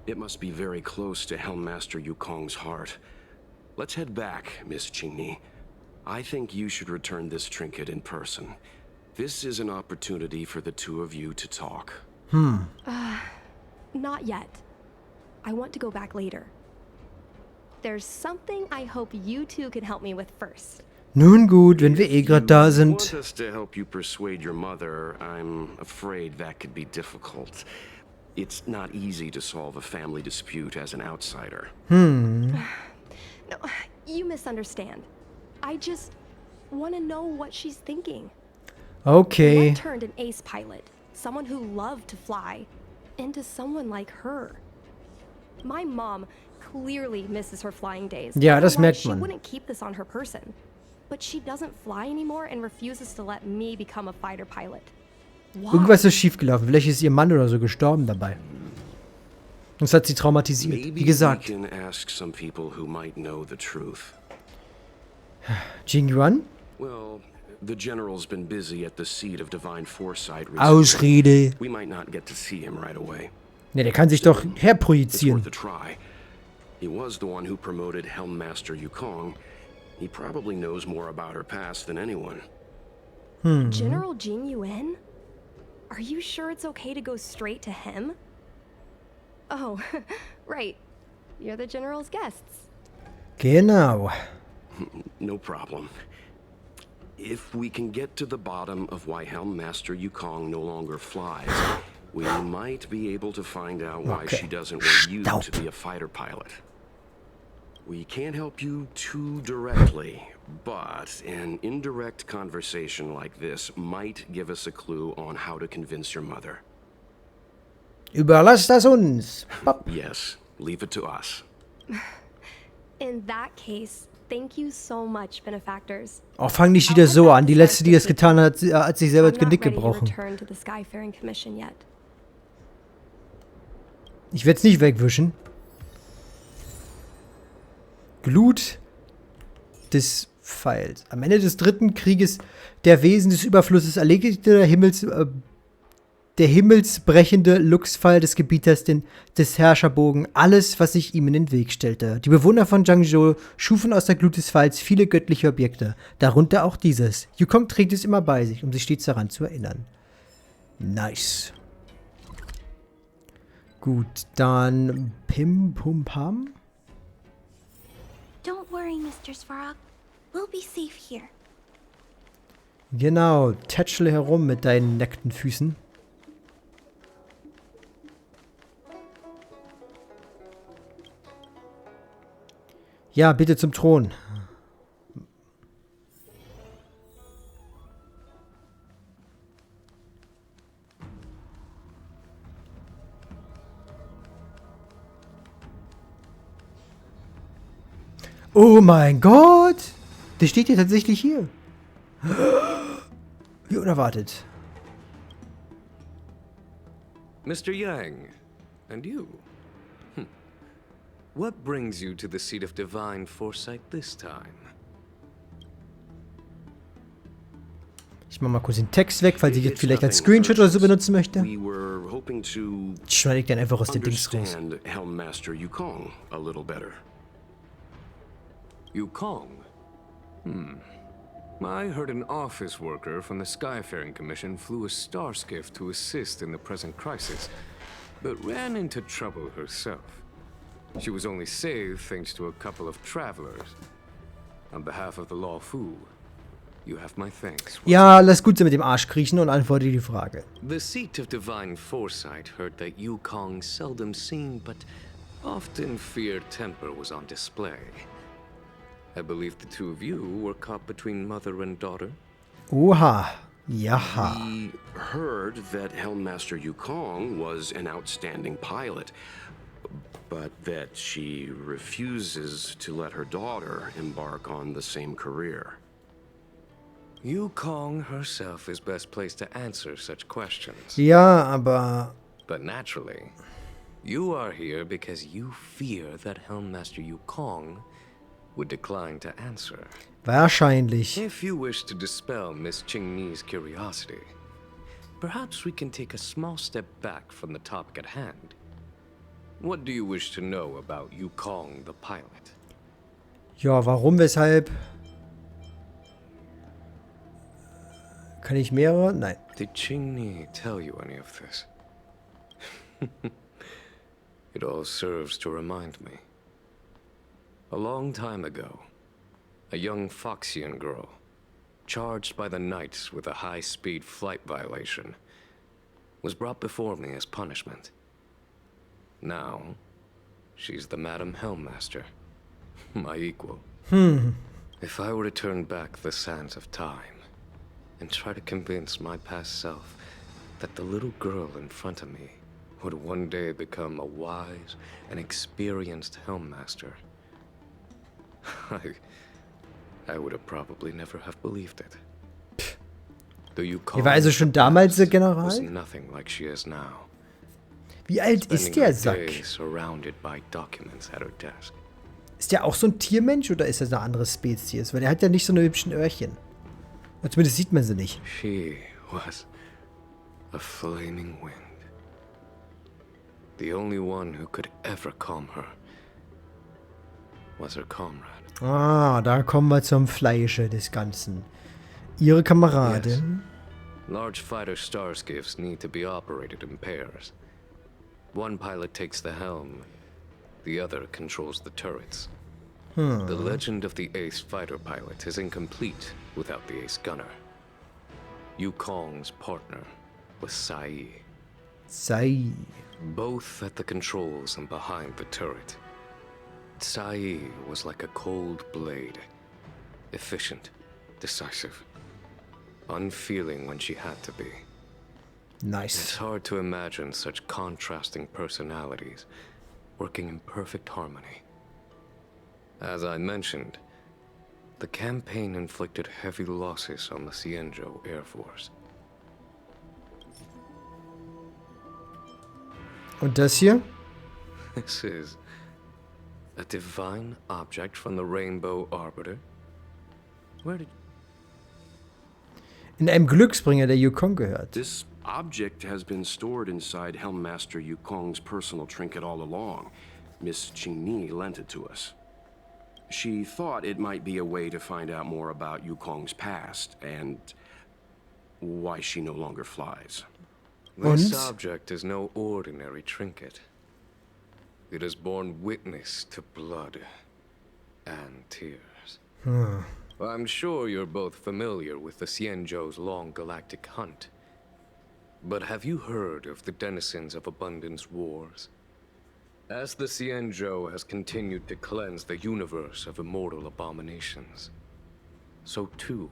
It must be very close to Helmmaster Yukong's heart. Let's head back, Miss Qingni. I think you should return this trinket in person. This is an opportunity for the two of you to talk. Not yet. I want to go back later. There's something I hope you two can help me with first. Nun gut, wenn wir eh gerade da Want sind. us to help you persuade your mother? I'm afraid that could be difficult. It's not easy to solve a family dispute as an outsider. No, you misunderstand. I just want to know what she's thinking. Okay. What turned an ace pilot, someone who loved to fly, into someone like her. My mom clearly misses her flying days. Ja, das Otherwise, merkt she man. wouldn't keep this on her person. But she doesn't fly anymore and refuses to let me become a fighter pilot. Why? Irgendwas ist schiefgelaufen. Vielleicht ist ihr Mann oder so gestorben dabei. Das hat sie traumatisiert. Wie Maybe we gesagt. can ask some people who might know the truth. Jing Yuan? Well, the general's been busy at the seat of divine foresight recently. Ausrede. We might not get to see him right away. Ne, der kann sich doch It's herprojizieren. worth a try. He was the one who promoted Helmmaster Yukong. He probably knows more about her past than anyone. General Jing Yuan? Are you sure it's okay to go straight to him? Oh, right. You're the general's guests. Genau. No problem. If we can get to the bottom of why Helmmaster Yukong no longer flies, we might be able to find out why Okay. she doesn't want you Stop. to be a fighter pilot. We can't help you too directly, but an indirect conversation like this might give us a clue on how to convince your mother. Überlass das uns. Pop. Yes, leave it to us. In that case, thank you so much, benefactors. Oh, fang nicht wieder so an. Die letzte, die das getan hat, hat sich selber I'm das not Genick ready to gebrochen. return to the Skyfaring Commission yet. Ich werde es nicht wegwischen. Glut des Pfeils. Am Ende des dritten Krieges der Wesen des Überflusses erledigte der himmelsbrechende Luchspfeil des Gebieters des Herrscherbogen alles, was sich ihm in den Weg stellte. Die Bewohner von Zhangzhou schufen aus der Glut des Pfeils viele göttliche Objekte, darunter auch dieses. Yukong trägt es immer bei sich, um sich stets daran zu erinnern. Nice. Gut, dann Pim Pum Pam. Don't worry, Mr. Svarog. We'll be safe here. Genau, tätschle herum mit deinen nackten Füßen. Ja, bitte zum Thron. Oh mein Gott! Der steht ja tatsächlich hier. Wie unerwartet. Mr. Yang, and you? What brings you to the seat of divine foresight this time? Ich mach mal kurz den Text weg, falls ich jetzt It's vielleicht als nothing Screenshot oder so urgent. benutzen möchte. We were hoping to Schneide ich dann einfach aus den Dings raus. understand Helmmaster Yukong a little better. Yukong? I heard an office worker from the Skyfaring Commission flew a star skiff to assist in the present crisis, but ran into trouble herself. She was only saved thanks to a couple of travelers. On behalf of the Law Fu, you have my thanks. Ja, lass gut sein mit dem Arschkriechen und antworte die Frage. The seat of divine foresight heard that Yukong seldom seen but often feared temper was on display. I believe the two of you were caught between mother and daughter. Oha. Jaha. We heard that Helmmaster Yukong was an outstanding pilot, but that she refuses to let her daughter embark on the same career. Yukong herself is best placed to answer such questions. Ja, aber... But naturally, you are here because you fear that Helmmaster Yukong would decline to answer. Wahrscheinlich. If you wish to dispel Miss Qingni's curiosity, perhaps we can take a small step back from the topic at hand. What do you wish to know about Yukong the pilot? Ja, warum, weshalb? Kann ich mehrere? Nein. Did Qingni tell you any of this? It all serves to remind me. A long time ago, a young Foxian girl, charged by the Knights with a high-speed flight violation, was brought before me as punishment. Now, she's the Madam Helmmaster, my equal. If I were to turn back the sands of time and try to convince my past self that the little girl in front of me would one day become a wise and experienced Helmmaster. I would have probably never have believed it. The Yukon Er war also schon damals der was General? nothing like she is now. Wie alt ist Spending der her Sack? days surrounded by documents at her desk. Ist der auch so ein Tiermensch oder ist er eine andere Spezies? Weil er hat ja nicht so eine hübschen Öhrchen. Oder zumindest sieht man sie nicht. She was a flaming wind. The only one who could ever calm her was her comrade. Ah, da kommen wir zum Fleische des Ganzen. Ihre Kameradin? Large fighter starskiffs need to be operated in pairs. One pilot takes the helm, the other controls the turrets. The legend of the ace fighter pilot is incomplete without the ace gunner. Yukong's partner was Sai, Sei. both at the controls and behind the turret. Sai was like a cold blade, efficient, decisive, unfeeling when she had to be. It's Nice. hard to imagine such contrasting personalities working in perfect harmony. As I mentioned, the campaign inflicted heavy losses on the Cienjo Air Force. Und das hier? This is a divine object from the Rainbow Arbiter. Where did... In einem Glücksbringer, der Yukon gehört. This object has been stored inside Helmmaster Yukong's personal trinket all along. Miss Qingni lent it to us. She thought it might be a way to find out more about Yukong's past and why she no longer flies. This Und? object is no ordinary trinket. It has borne witness to blood and tears. I'm sure you're both familiar with the Cienjo's long galactic hunt. But have you heard of the denizens of Abundance Wars? As the Cienjo has continued to cleanse the universe of immortal abominations, so too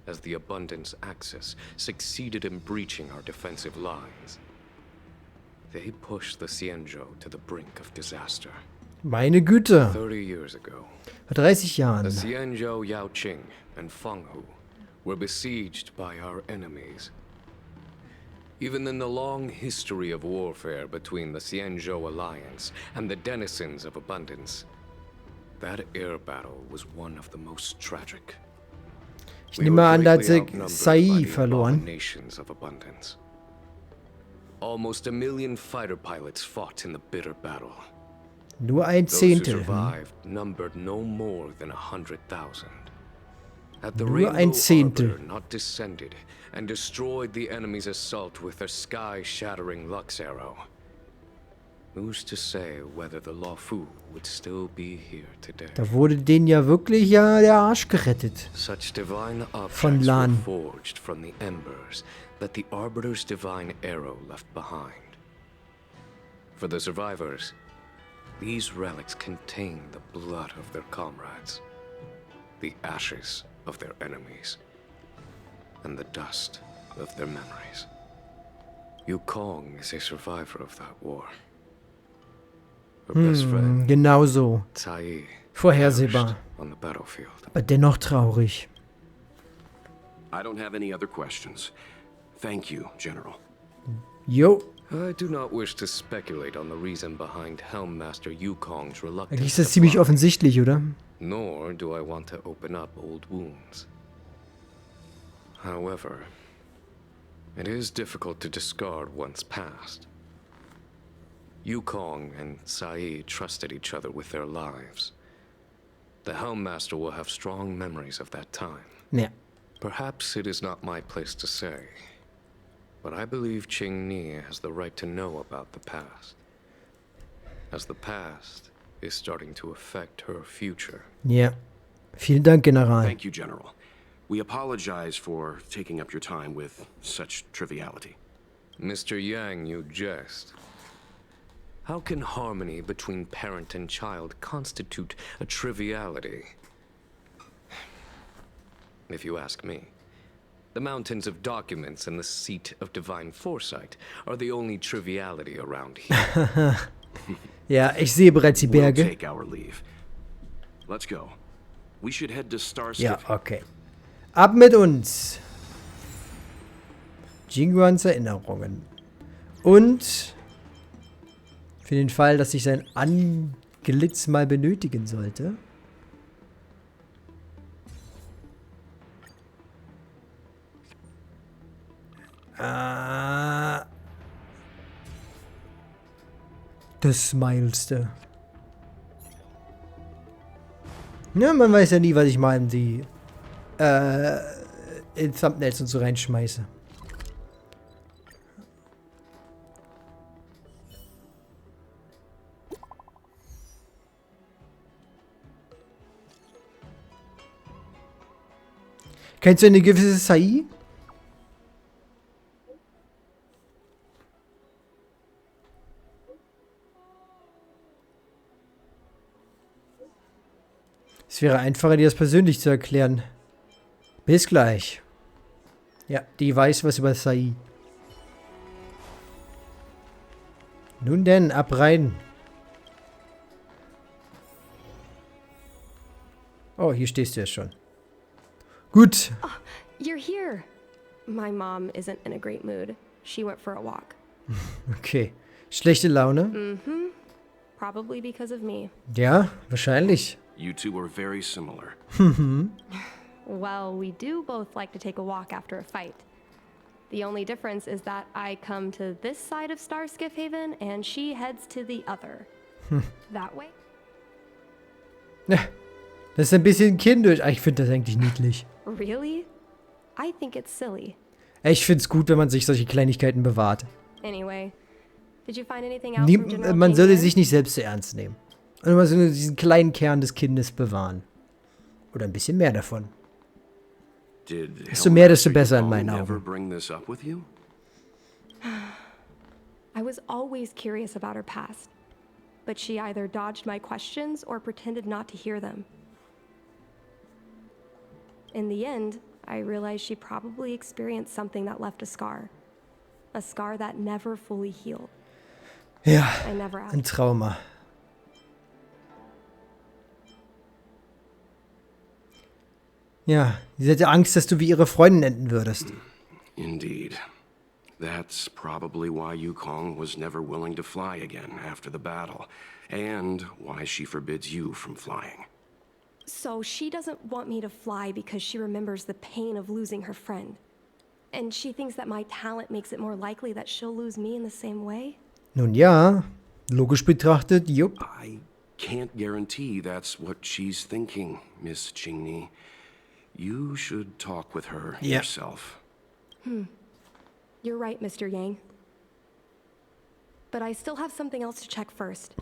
has the Abundance Axis succeeded in breaching our defensive lines. They pushed the Cienjo to the brink of disaster. Meine Güte. 30 years ago, Vor 30 the Jahren. Cienjo Yaoqing and Fenghu were besieged by our enemies. Even in the long history of warfare between the Cienjo Alliance and the denizens of Abundance, that air battle was one of the most tragic. Ich nehme an, da hat greatly sie outnumbered Sai by the verloren. abominations of Abundance. Almost 1 million fighter pilots fought in the bitter battle. Nur ein Those who Zehntel. survived numbered no more than 100,000. Had the Nur ein Rainbow Zehntel. Arbiter not descended and destroyed the enemy's assault with their sky-shattering Lux arrow, who's to say whether the Luofu would still be here today? Da wurde denen ja wirklich der Arsch gerettet. Such divine Von objects were Lan. forged from the embers that the Arbiter's divine arrow left behind. For the survivors, these relics contain the blood of their comrades, the ashes of their enemies, and the dust of their memories. Yukong is a survivor of that war. Her best friend, Genau so. Tai, Vorhersehbar. perished on the battlefield. Aber dennoch traurig. I don't have any other questions. Thank you, General. Jo. I do not wish to speculate on the reason behind Helmmaster Yukong's reluctance Eigentlich ist to das ziemlich fly, offensichtlich, oder? nor do I want to open up old wounds. However, it is difficult to discard one's past. Yukong and Sai trusted each other with their lives. The Helmmaster will have strong memories of that time. Ja. Perhaps it is not my place to say, but I believe Qingni has the right to know about the past, as the past is starting to affect her future. Ja. Vielen Dank, General. Thank you, General. We apologize for taking up your time with such triviality. Mr. Yang, you jest. How can harmony between parent and child constitute a triviality? If you ask me, The mountains of documents and the seat of divine foresight are the only triviality around here. Ja, ich sehe bereits die We'll Berge. take our leave. Let's go. We should head to Starskip. Ja, okay. Ab mit uns. Jinguans Erinnerungen. Und für den Fall, dass ich sein Anglitz mal benötigen sollte. Das Smileste. Ja, man weiß ja nie, was ich mal in die in Thumbnails und so reinschmeiße. Kennst du eine gewisse Sai? Es wäre einfacher, dir das persönlich zu erklären. Bis gleich. Ja, die weiß was über Sai. Nun denn, ab rein. Oh, hier stehst du ja schon. Gut. You're here. My mom isn't in a great mood. She went for a walk. Okay. Schlechte Laune? Probably because of me. Ja, wahrscheinlich. You two are very similar. Well, we do both like to take a walk after a fight. The only difference is that I come to this side of Starskiff Haven and she heads to the other. That way? Ja, das ist ein bisschen kindisch. Ich finde das eigentlich niedlich. Really? I think it's silly. Ich finde es gut, wenn man sich solche Kleinigkeiten bewahrt. Anyway, did you find anything out from General Man sollte King sich nicht selbst zu ernst nehmen. Und immer so diesen kleinen Kern des Kindes bewahren. Oder ein bisschen mehr davon. Did Desto mehr, desto Hellmaster besser in Yvonne meinen never Augen. bring this up with you? I was always curious about her past, but she either dodged my questions or pretended not to hear them. In the end, I realized she probably experienced something that left a scar that never fully healed. Ja, I never asked. ein Trauma. Ja, sie hatte Angst, dass du wie ihre Freundin enden würdest. Indeed. That's probably why Yukong was never willing to fly again after the battle, and why she forbids you from flying. So she doesn't want me to fly because she remembers the pain of losing her friend. And she thinks that my talent makes it more likely that she'll lose me in the same way? Nun ja, logisch betrachtet, jupp. I can't guarantee that's what she's thinking, Miss Qingni. You should talk with her Yeah. yourself. You're right, Mr. Yang. But I still have something else to check first.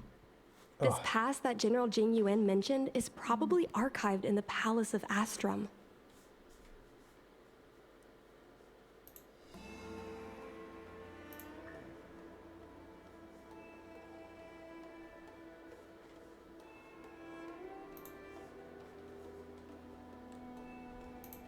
This pass that General Jing Yuan mentioned is probably archived in the Palace of Astrum.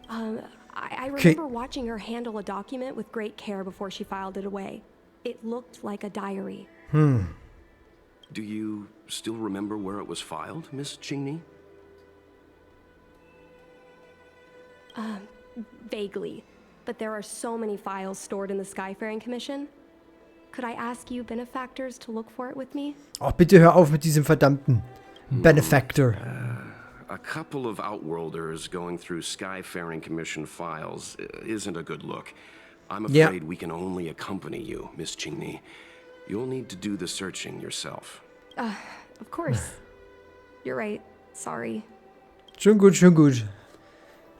I remember watching her handle a document with great care before she filed it away. It looked like a diary. Do you still remember where it was filed, Miss Qingni? Vaguely. But there are so many files stored in the Skyfaring Commission. Could I ask you benefactors to look for it with me? Oh, bitte hör auf mit diesem verdammten Benefactor. A couple of Outworlders going through Skyfaring Commission files isn't a good look. I'm Yeah. afraid we can only accompany you, Miss Qingni. You'll need to do the searching yourself. Of course. You're right. Sorry. Schon gut, schon gut.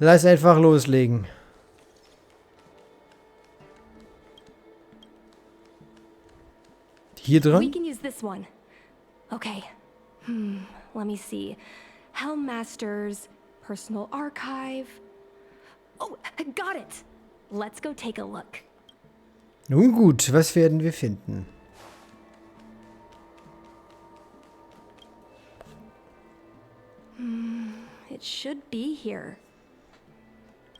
Lass einfach loslegen. Hier We dran? can use this one. Okay. Let me see. Helmmaster's personal archive. Oh, got it. Let's go take a look. Nun gut, was werden wir finden? It should be here.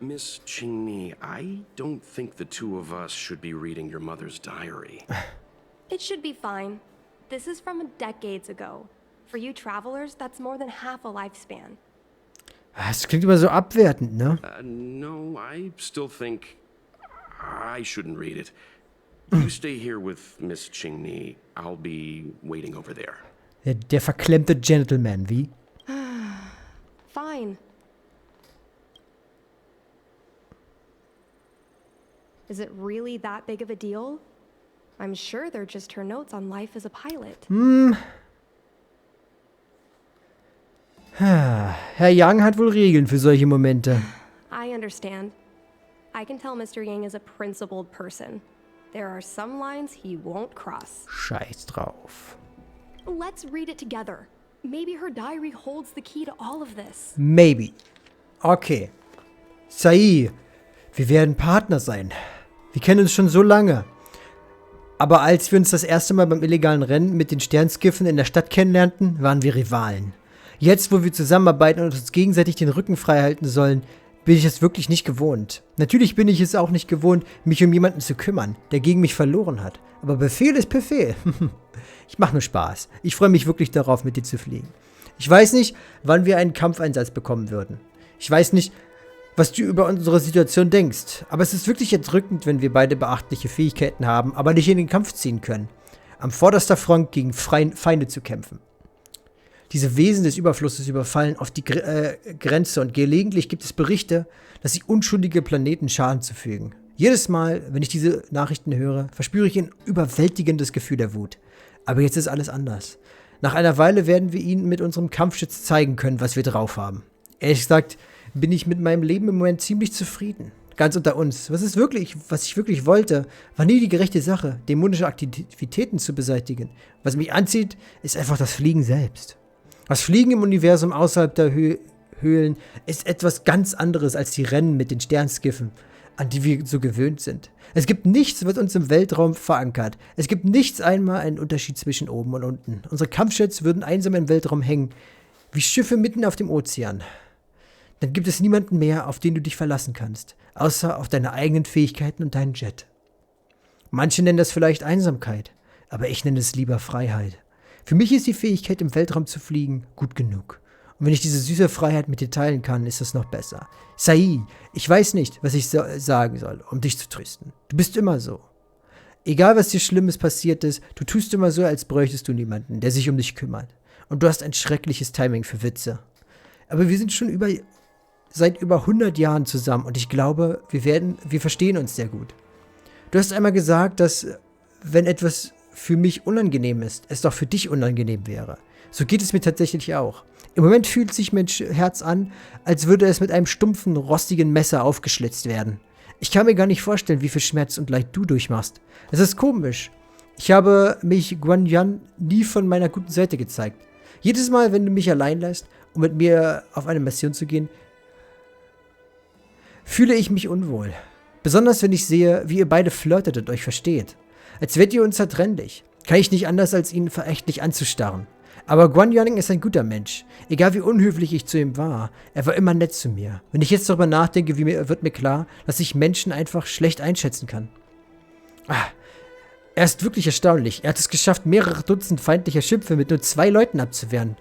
Miss Qingni, I don't think the two of us should be reading your mother's diary. It should be fine. This is from decades ago. For you travelers, that's more than half a lifespan. Das klingt immer so abwertend, ne? No, I still think I shouldn't read it. You stay here with Miss Qingni. I'll be waiting over there. Der verklemmte Gentleman, wie? Fine. Is it really that big of a deal? I'm sure they're just her notes on life as a pilot. Herr Yang hat wohl Regeln für solche Momente. I understand. I can tell Mr. Yang is a principled person. There are some lines he won't cross. Scheiß drauf. Let's read it together. Maybe her diary holds the key to all of this. Maybe. Okay. Sai, wir werden Partner sein. Wir kennen uns schon so lange. Aber als wir uns das erste Mal beim illegalen Rennen mit den Sternskiffen in der Stadt kennenlernten, waren wir Rivalen. Jetzt, wo wir zusammenarbeiten und uns gegenseitig den Rücken frei halten sollen, bin ich es wirklich nicht gewohnt. Natürlich bin ich es auch nicht gewohnt, mich um jemanden zu kümmern, der gegen mich verloren hat. Aber Befehl ist Befehl. Ich mache nur Spaß. Ich freue mich wirklich darauf, mit dir zu fliegen. Ich weiß nicht, wann wir einen Kampfeinsatz bekommen würden. Ich weiß nicht, was du über unsere Situation denkst. Aber es ist wirklich erdrückend, wenn wir beide beachtliche Fähigkeiten haben, aber nicht in den Kampf ziehen können. Am vorderster Front gegen Feinde zu kämpfen. Diese Wesen des Überflusses überfallen auf die Grenze und gelegentlich gibt es Berichte, dass sie unschuldige Planeten Schaden zufügen. Jedes Mal, wenn ich diese Nachrichten höre, verspüre ich ein überwältigendes Gefühl der Wut. Aber jetzt ist alles anders. Nach einer Weile werden wir ihnen mit unserem Kampfschutz zeigen können, was wir drauf haben. Ehrlich gesagt, bin ich mit meinem Leben im Moment ziemlich zufrieden. Ganz unter uns. Was ich wirklich wollte, war nie die gerechte Sache, dämonische Aktivitäten zu beseitigen. Was mich anzieht, ist einfach das Fliegen selbst. Das Fliegen im Universum außerhalb der Höhlen ist etwas ganz anderes als die Rennen mit den Sternskiffen, an die wir so gewöhnt sind. Es gibt nichts, was uns im Weltraum verankert. Es gibt nichts einmal einen Unterschied zwischen oben und unten. Unsere Kampfjets würden einsam im Weltraum hängen, wie Schiffe mitten auf dem Ozean. Dann gibt es niemanden mehr, auf den du dich verlassen kannst, außer auf deine eigenen Fähigkeiten und deinen Jet. Manche nennen das vielleicht Einsamkeit, aber ich nenne es lieber Freiheit. Für mich ist die Fähigkeit, im Weltraum zu fliegen, gut genug. Und wenn ich diese süße Freiheit mit dir teilen kann, ist das noch besser. Sai, ich weiß nicht, was ich sagen soll, um dich zu trösten. Du bist immer so. Egal, was dir Schlimmes passiert ist, du tust immer so, als bräuchtest du niemanden, der sich um dich kümmert. Und du hast ein schreckliches Timing für Witze. Aber wir sind schon seit über 100 Jahren zusammen und ich glaube, wir verstehen uns sehr gut. Du hast einmal gesagt, dass, wenn etwas für mich unangenehm ist, es doch für dich unangenehm wäre. So geht es mir tatsächlich auch. Im Moment fühlt sich mein Herz an, als würde es mit einem stumpfen, rostigen Messer aufgeschlitzt werden. Ich kann mir gar nicht vorstellen, wie viel Schmerz und Leid du durchmachst. Es ist komisch. Ich habe mich Guanyan nie von meiner guten Seite gezeigt. Jedes Mal, wenn du mich allein lässt, um mit mir auf eine Mission zu gehen, fühle ich mich unwohl. Besonders wenn ich sehe, wie ihr beide flirtet und euch versteht. Als wärt ihr unzertrennlich. Kann ich nicht anders, als ihn verächtlich anzustarren. Aber Guanyan ist ein guter Mensch. Egal wie unhöflich ich zu ihm war, er war immer nett zu mir. Wenn ich jetzt darüber nachdenke, wird mir klar, dass ich Menschen einfach schlecht einschätzen kann. Er ist wirklich erstaunlich. Er hat es geschafft, mehrere Dutzend feindlicher Schiffe mit nur 2 Leuten abzuwehren.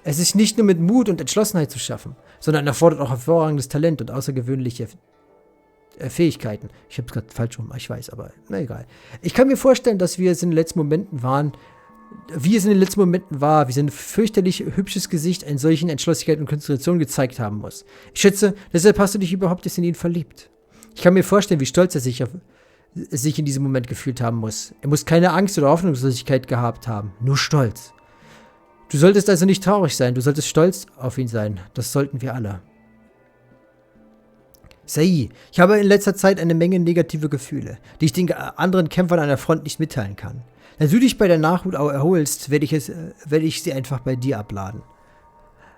Es ist nicht nur mit Mut und Entschlossenheit zu schaffen, sondern erfordert auch hervorragendes Talent und außergewöhnliche Fähigkeiten. Ich habe es gerade falsch rum, ich weiß, aber na egal. Ich kann mir vorstellen, dass wie es in den letzten Momenten war, wie sein fürchterlich hübsches Gesicht eine solchen Entschlossenheit und Konzentration gezeigt haben muss. Ich schätze, deshalb hast du dich überhaupt erst in ihn verliebt. Ich kann mir vorstellen, wie stolz er sich in diesem Moment gefühlt haben muss. Er muss keine Angst oder Hoffnungslosigkeit gehabt haben, nur Stolz. Du solltest also nicht traurig sein, du solltest stolz auf ihn sein. Das sollten wir alle. Sai, ich habe in letzter Zeit eine Menge negative Gefühle, die ich den anderen Kämpfern an der Front nicht mitteilen kann. Wenn du dich bei der Nachhut erholst, werde ich sie einfach bei dir abladen.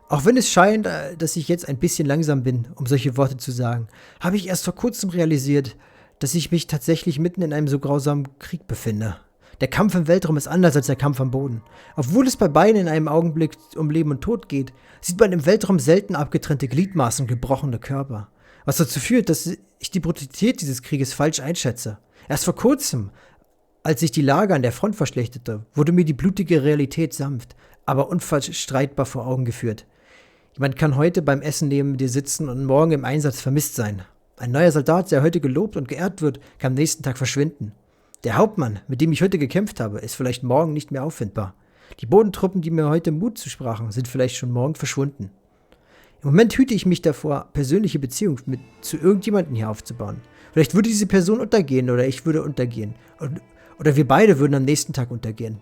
Auch wenn es scheint, dass ich jetzt ein bisschen langsam bin, um solche Worte zu sagen, habe ich erst vor kurzem realisiert, dass ich mich tatsächlich mitten in einem so grausamen Krieg befinde. Der Kampf im Weltraum ist anders als der Kampf am Boden. Obwohl es bei beiden in einem Augenblick um Leben und Tod geht, sieht man im Weltraum selten abgetrennte Gliedmaßen und gebrochene Körper. Was dazu führt, dass ich die Brutalität dieses Krieges falsch einschätze. Erst vor kurzem, als sich die Lage an der Front verschlechterte, wurde mir die blutige Realität sanft, aber unverstreitbar vor Augen geführt. Jemand kann heute beim Essen neben dir sitzen und morgen im Einsatz vermisst sein. Ein neuer Soldat, der heute gelobt und geehrt wird, kann am nächsten Tag verschwinden. Der Hauptmann, mit dem ich heute gekämpft habe, ist vielleicht morgen nicht mehr auffindbar. Die Bodentruppen, die mir heute Mut zusprachen, sind vielleicht schon morgen verschwunden. Im Moment hüte ich mich davor, persönliche Beziehungen zu irgendjemandem hier aufzubauen. Vielleicht würde diese Person untergehen oder ich würde untergehen. Oder wir beide würden am nächsten Tag untergehen.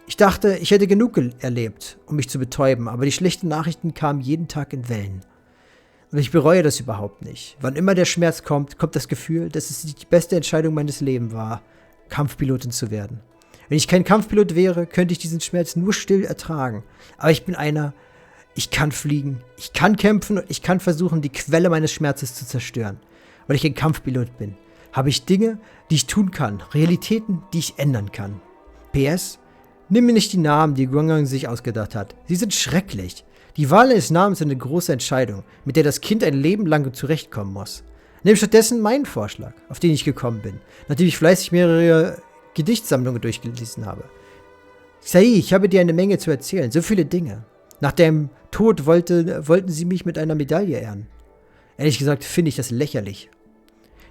Ich dachte, ich hätte genug erlebt, um mich zu betäuben, aber die schlechten Nachrichten kamen jeden Tag in Wellen. Und ich bereue das überhaupt nicht. Wann immer der Schmerz kommt, kommt das Gefühl, dass es die beste Entscheidung meines Lebens war, Kampfpilotin zu werden. Wenn ich kein Kampfpilot wäre, könnte ich diesen Schmerz nur still ertragen. Aber ich bin einer, ich kann fliegen, ich kann kämpfen und ich kann versuchen, die Quelle meines Schmerzes zu zerstören. Weil ich ein Kampfpilot bin, habe ich Dinge, die ich tun kann, Realitäten, die ich ändern kann. PS, nimm mir nicht die Namen, die Guangang sich ausgedacht hat. Sie sind schrecklich. Die Wahl eines Namens ist eine große Entscheidung, mit der das Kind ein Leben lang zurechtkommen muss. Nimm stattdessen meinen Vorschlag, auf den ich gekommen bin, nachdem ich fleißig mehrere Gedichtsammlungen durchgelesen habe. Sai, ich habe dir eine Menge zu erzählen, so viele Dinge. Nach deinem Tod wollten sie mich mit einer Medaille ehren. Ehrlich gesagt finde ich das lächerlich.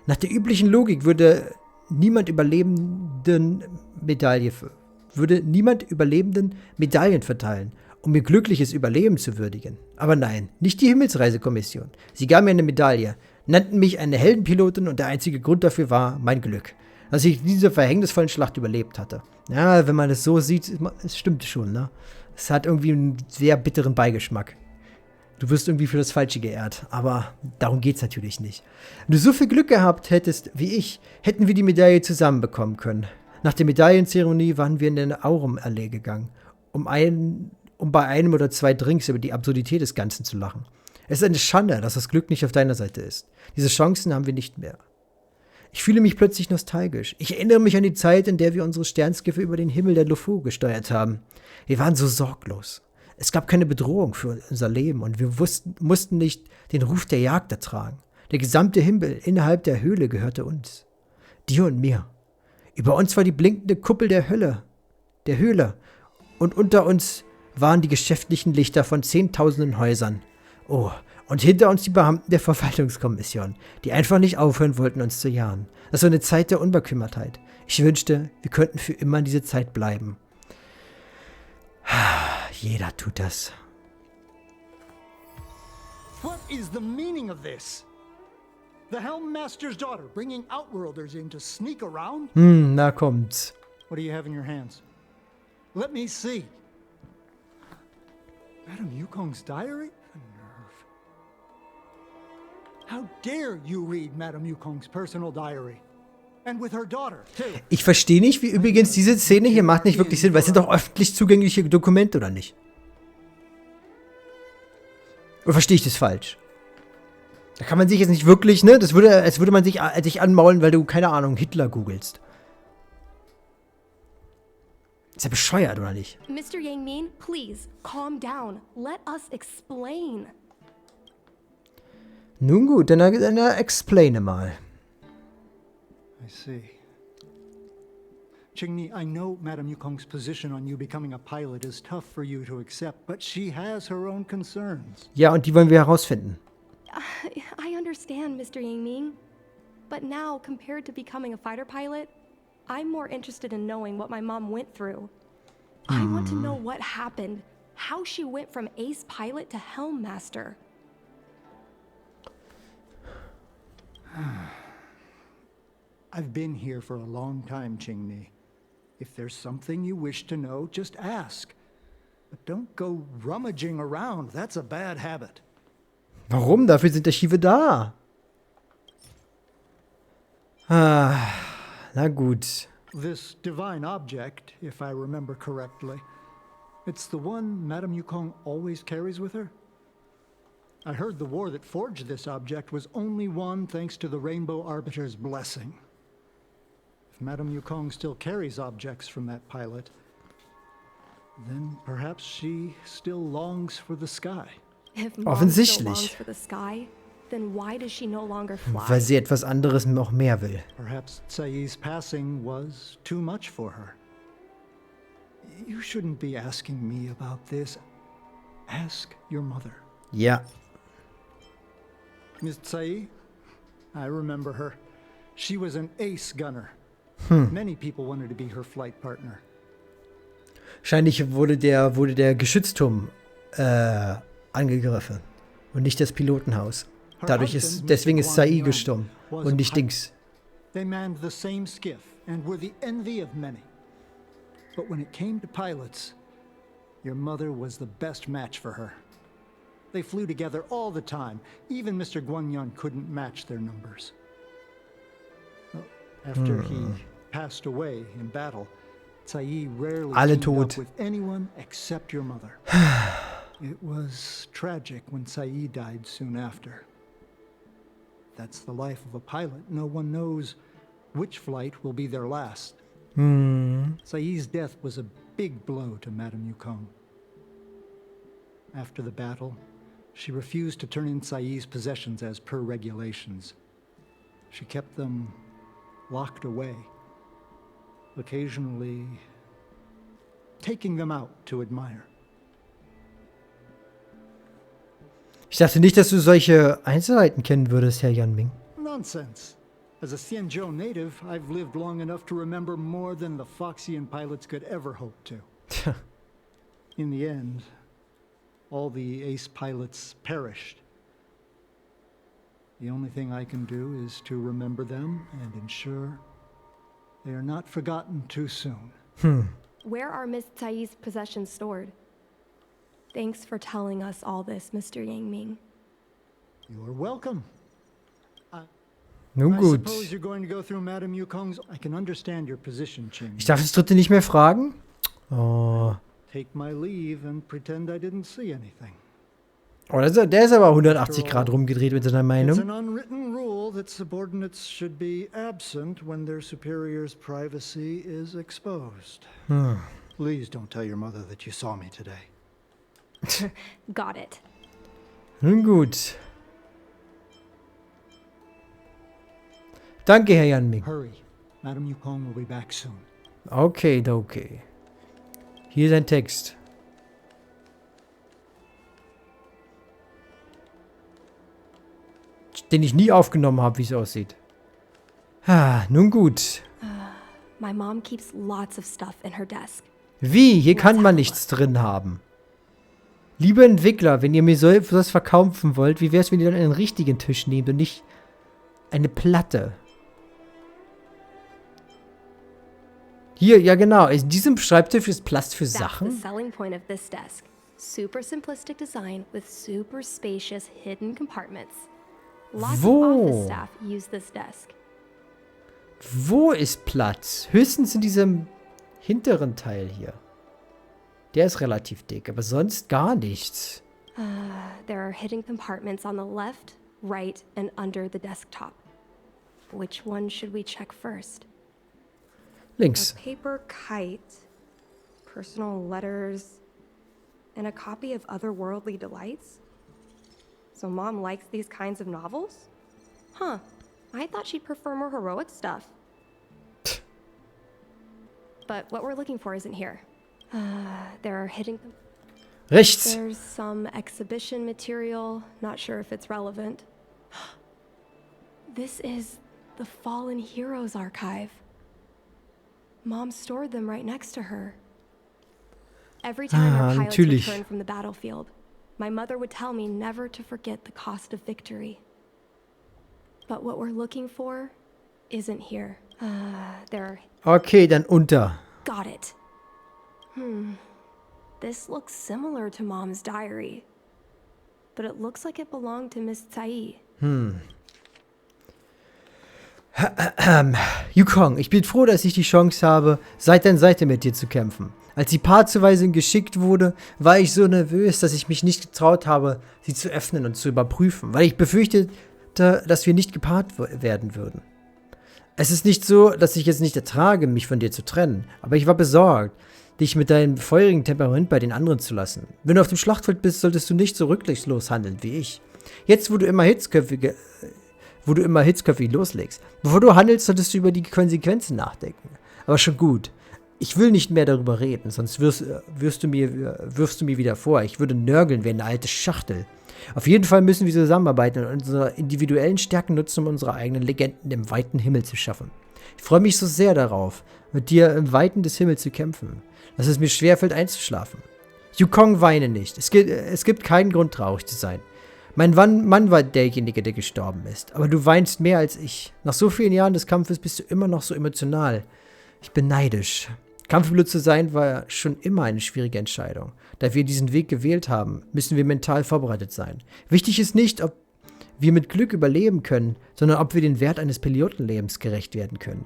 Nach der üblichen Logik würde niemand Überlebenden Medaillen verteilen, um ihr glückliches Überleben zu würdigen. Aber nein, nicht die Himmelsreisekommission. Sie gaben mir eine Medaille, nannten mich eine Heldenpilotin und der einzige Grund dafür war mein Glück, dass ich diese verhängnisvollen Schlacht überlebt hatte. Ja, wenn man es so sieht, es stimmt schon, ne? Es hat irgendwie einen sehr bitteren Beigeschmack. Du wirst irgendwie für das Falsche geehrt, aber darum geht's natürlich nicht. Wenn du so viel Glück gehabt hättest wie ich, hätten wir die Medaille zusammenbekommen können. Nach der Medaillenzeremonie waren wir in eine Aurum-Allee gegangen, um bei einem oder zwei Drinks über die Absurdität des Ganzen zu lachen. Es ist eine Schande, dass das Glück nicht auf deiner Seite ist. Diese Chancen haben wir nicht mehr. Ich fühle mich plötzlich nostalgisch. Ich erinnere mich an die Zeit, in der wir unsere Sternskiffe über den Himmel der Lufu gesteuert haben. Wir waren so sorglos. Es gab keine Bedrohung für unser Leben und wir mussten nicht den Ruf der Jagd ertragen. Der gesamte Himmel innerhalb der Höhle gehörte uns. Dir und mir. Über uns war die blinkende Kuppel der Höhle. Und unter uns waren die geschäftlichen Lichter von 10.000 Häusern. Oh, und hinter uns die Beamten der Verwaltungskommission, die einfach nicht aufhören wollten, uns zu jagen. Das war eine Zeit der Unbekümmertheit. Ich wünschte, wir könnten für immer in diese Zeit bleiben. Jeder tut das. What is the meaning of this? The Helm Master's daughter bringing Outworlders in to sneak around? Na kommt's. What do you have in your hands? Let me see. Madame Yukong's diary? The nerve. How dare you read Madame Yukong's personal diary? And with her daughter, too. Ich verstehe nicht, wie übrigens diese Szene hier macht nicht wirklich Sinn, weil es sind doch öffentlich zugängliche Dokumente, oder nicht? Oder verstehe ich das falsch? Da kann man sich jetzt nicht wirklich, ne? Das würde, als würde man sich anmaulen, weil du, keine Ahnung, Hitler googelst. Ist ja bescheuert, oder nicht? Mr. Yang Min, please, calm down. Let us explain. Nun gut, dann explaine mal. I see. Qingni, I know Madame Yukong's position on you becoming a pilot is tough for you to accept, but she has her own concerns. Ja, und die wollen wir herausfinden. I understand, Mr. Yang Min. But now, compared to becoming a fighter pilot, I'm more interested in knowing what my mom went through. I want to know what happened, how she went from ace pilot to helm master. I've been here for a long time, Qingni. If there's something you wish to know, just ask. But don't go rummaging around. That's a bad habit. Warum? Dafür sind Archive da. Na gut. This divine object, if I remember correctly, it's the one Madame Yukong always carries with her? I heard the war that forged this object was only won thanks to the Rainbow Arbiter's blessing. If Madame Yukong still carries objects from that pilot, then perhaps she still longs for the sky. If Mom still longs Offensichtlich. for the sky, Then why does she no longer fly? Weil sie etwas anderes noch mehr will. Perhaps Tsai's passing was too much for her. You shouldn't be asking me about this. Ask your mother. Ja. Miss Tsai, I remember her. She was an ace gunner. Many people wanted to be her flight partner. Wahrscheinlich wurde der Geschützturm angegriffen und nicht das Pilotenhaus. Deswegen ist Tsai gestorben und nicht Dings. They manned the same skiff and were the envy of many. But when it came to pilots, your mother was the best match for her. They flew together all the time. Even Mr. Guanyan couldn't match their numbers. After he passed away in battle, Tsai rarely Alle teamed tot. up with anyone except your mother. It was tragic when Tsai died soon after. That's the life of a pilot. No one knows which flight will be their last. Tsai's death was a big blow to Madame Yukong. After the battle, she refused to turn in Tsai's possessions as per regulations. She kept them locked away, occasionally taking them out to admire. Ich dachte nicht, dass du solche Einzelheiten kennen würdest, Herr Yanming. Nonsense. As a Xianzhou native, I've lived long enough to remember more than the Foxian pilots could ever hope to. In the end, all the ace pilots perished. The only thing I can do is to remember them and ensure they are not forgotten too soon. Where are Miss Tsai's possessions stored? Thanks for telling us all this, Mr. Yang Ming. You're welcome. Nun I gut. suppose you're going to go through Madame Yukong's. I can understand your position, Ching. Ich darf das dritte nicht mehr fragen? Oh. Take my leave and pretend I didn't see anything. Oh, der ist aber 180 Grad rumgedreht mit seiner It's Meinung. an unwritten rule that subordinates should be absent when their superior's privacy is exposed. Please don't tell your mother that you saw me today. Got it. Nun gut. Danke, Herr Yanming. Hurry. Madame Yukong will be back soon. Okay. Hier ist ein Text. Den ich nie aufgenommen habe, wie es aussieht. Nun gut. My mom keeps lots of stuff in her desk. Wie? Hier kann man nichts drin haben. Liebe Entwickler, wenn ihr mir so etwas verkaufen wollt, wie wäre es, wenn ihr dann einen richtigen Tisch nehmt und nicht eine Platte? Hier, ja genau. In diesem Schreibtisch ist Platz für That's the Sachen. selling point of this desk. Super simplistic design with super spacious hidden compartments. Lots Wo? of office staff use this desk. Wo ist Platz? Höchstens in diesem hinteren Teil hier. Der ist relativ dick, aber sonst gar nichts. There are hidden compartments on the left, right, and under the desktop. Which one should we check first? Links. A paper kite, personal letters, and a copy of Otherworldly Delights? So Mom likes these kinds of novels? Huh. I thought she'd prefer more heroic stuff. But what we're looking for isn't here. There are hidden... Rechts. There's some exhibition material. Not sure if it's relevant. This is the Fallen Heroes archive. Mom stored them right next to her. Every time our pilots natürlich. returned from the battlefield, my mother would tell me never to forget the cost of victory. But what we're looking for isn't here. There are... Okay, dann unter. Got it. This looks similar to Mom's diary. But it looks like it belonged to Miss Tsai. Yukong, ich bin froh, dass ich die Chance habe, Seite an Seite mit dir zu kämpfen. Als die Partzuweisung geschickt wurde, war ich so nervös, dass ich mich nicht getraut habe, sie zu öffnen und zu überprüfen, weil ich befürchtete, dass wir nicht gepaart werden würden. Es ist nicht so, dass ich es nicht ertrage, mich von dir zu trennen, aber ich war besorgt, dich mit deinem feurigen Temperament bei den anderen zu lassen. Wenn du auf dem Schlachtfeld bist, solltest du nicht so rücksichtslos handeln wie ich. Jetzt, wo du immer hitzköpfig loslegst. Bevor du handelst, solltest du über die Konsequenzen nachdenken. Aber schon gut. Ich will nicht mehr darüber reden, sonst wirfst du mir wieder vor. Ich würde nörgeln wie eine alte Schachtel. Auf jeden Fall müssen wir zusammenarbeiten und unsere individuellen Stärken nutzen, um unsere eigenen Legenden im weiten Himmel zu schaffen. Ich freue mich so sehr darauf, mit dir im Weiten des Himmels zu kämpfen, dass es mir schwerfällt einzuschlafen. Yukong, weine nicht. Es gibt keinen Grund, traurig zu sein. Mein Mann war derjenige, der gestorben ist. Aber du weinst mehr als ich. Nach so vielen Jahren des Kampfes bist du immer noch so emotional. Ich bin neidisch. Kampfblut zu sein war schon immer eine schwierige Entscheidung. Da wir diesen Weg gewählt haben, müssen wir mental vorbereitet sein. Wichtig ist nicht, ob wir mit Glück überleben können, sondern ob wir den Wert eines Pilotenlebens gerecht werden können.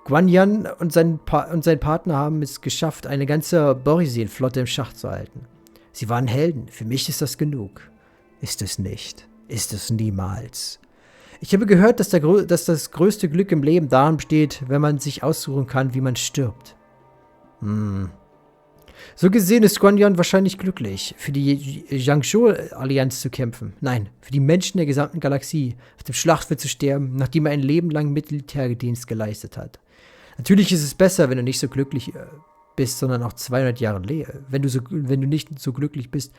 Guanyan und sein Partner haben es geschafft, eine ganze Borisien-Flotte im Schach zu halten. Sie waren Helden. Für mich ist das genug. Ist es nicht. Ist es niemals. Ich habe gehört, dass das größte Glück im Leben darin besteht, wenn man sich aussuchen kann, wie man stirbt. So gesehen ist Guanyan wahrscheinlich glücklich, für die Jiangzhou-Allianz zu kämpfen. Nein, für die Menschen der gesamten Galaxie auf dem Schlachtfeld zu sterben, nachdem er ein Leben lang Militärdienst geleistet hat. Natürlich ist es besser, wenn du nicht so glücklich bist, sondern noch 200 Jahre wenn du nicht so glücklich bist,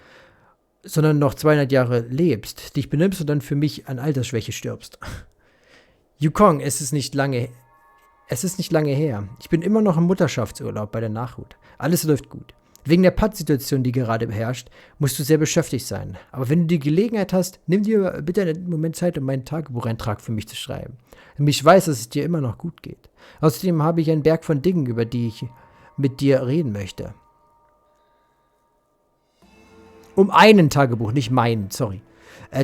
sondern noch 200 Jahre lebst, dich benimmst und dann für mich an Altersschwäche stirbst. Yukong, es ist nicht lange her. Ich bin immer noch im Mutterschaftsurlaub bei der Nachhut. Alles läuft gut. Wegen der Pattsituation, die gerade herrscht, musst du sehr beschäftigt sein. Aber wenn du die Gelegenheit hast, nimm dir bitte einen Moment Zeit, um meinen Tagebucheintrag für mich zu schreiben. Und ich weiß, dass es dir immer noch gut geht. Außerdem habe ich einen Berg von Dingen, über die ich mit dir reden möchte. Um einen Tagebuch, nicht meinen, sorry.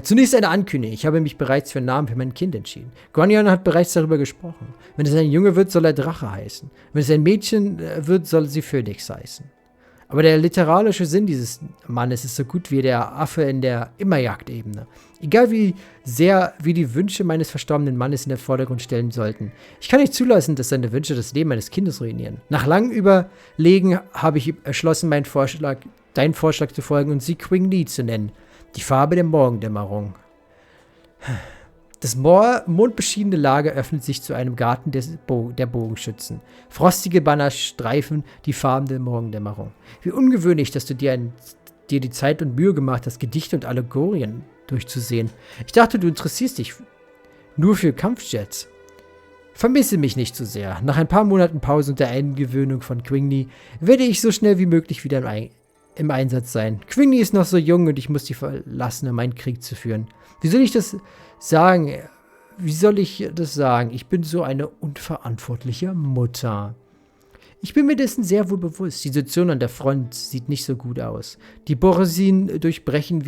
Zunächst eine Ankündigung. Ich habe mich bereits für einen Namen für mein Kind entschieden. Guanyan hat bereits darüber gesprochen. Wenn es ein Junge wird, soll er Drache heißen. Wenn es ein Mädchen wird, soll sie Phönix heißen. Aber der literarische Sinn dieses Mannes ist so gut wie der Affe in der Immerjagdebene. Egal wie sehr wir die Wünsche meines verstorbenen Mannes in den Vordergrund stellen sollten. Ich kann nicht zulassen, dass seine Wünsche das Leben meines Kindes ruinieren. Nach langem Überlegen habe ich entschlossen, deinen Vorschlag zu folgen und sie Qing Li zu nennen. Die Farbe der Morgendämmerung. Das mondbeschienene Lager öffnet sich zu einem Garten der Bogenschützen. Frostige Banner streifen die Farben der Morgendämmerung. Wie ungewöhnlich, dass du dir die Zeit und Mühe gemacht hast, Gedichte und Allegorien durchzusehen. Ich dachte, du interessierst dich nur für Kampfjets. Vermisse mich nicht zu sehr. Nach ein paar Monaten Pause und der Eingewöhnung von Qing Li werde ich so schnell wie möglich wieder im Einsatz sein. Qing Li ist noch so jung und ich muss sie verlassen, um einen Krieg zu führen. Wie soll ich das sagen? Ich bin so eine unverantwortliche Mutter. Ich bin mir dessen sehr wohl bewusst. Die Situation an der Front sieht nicht so gut aus. Die Borisien durchbrechen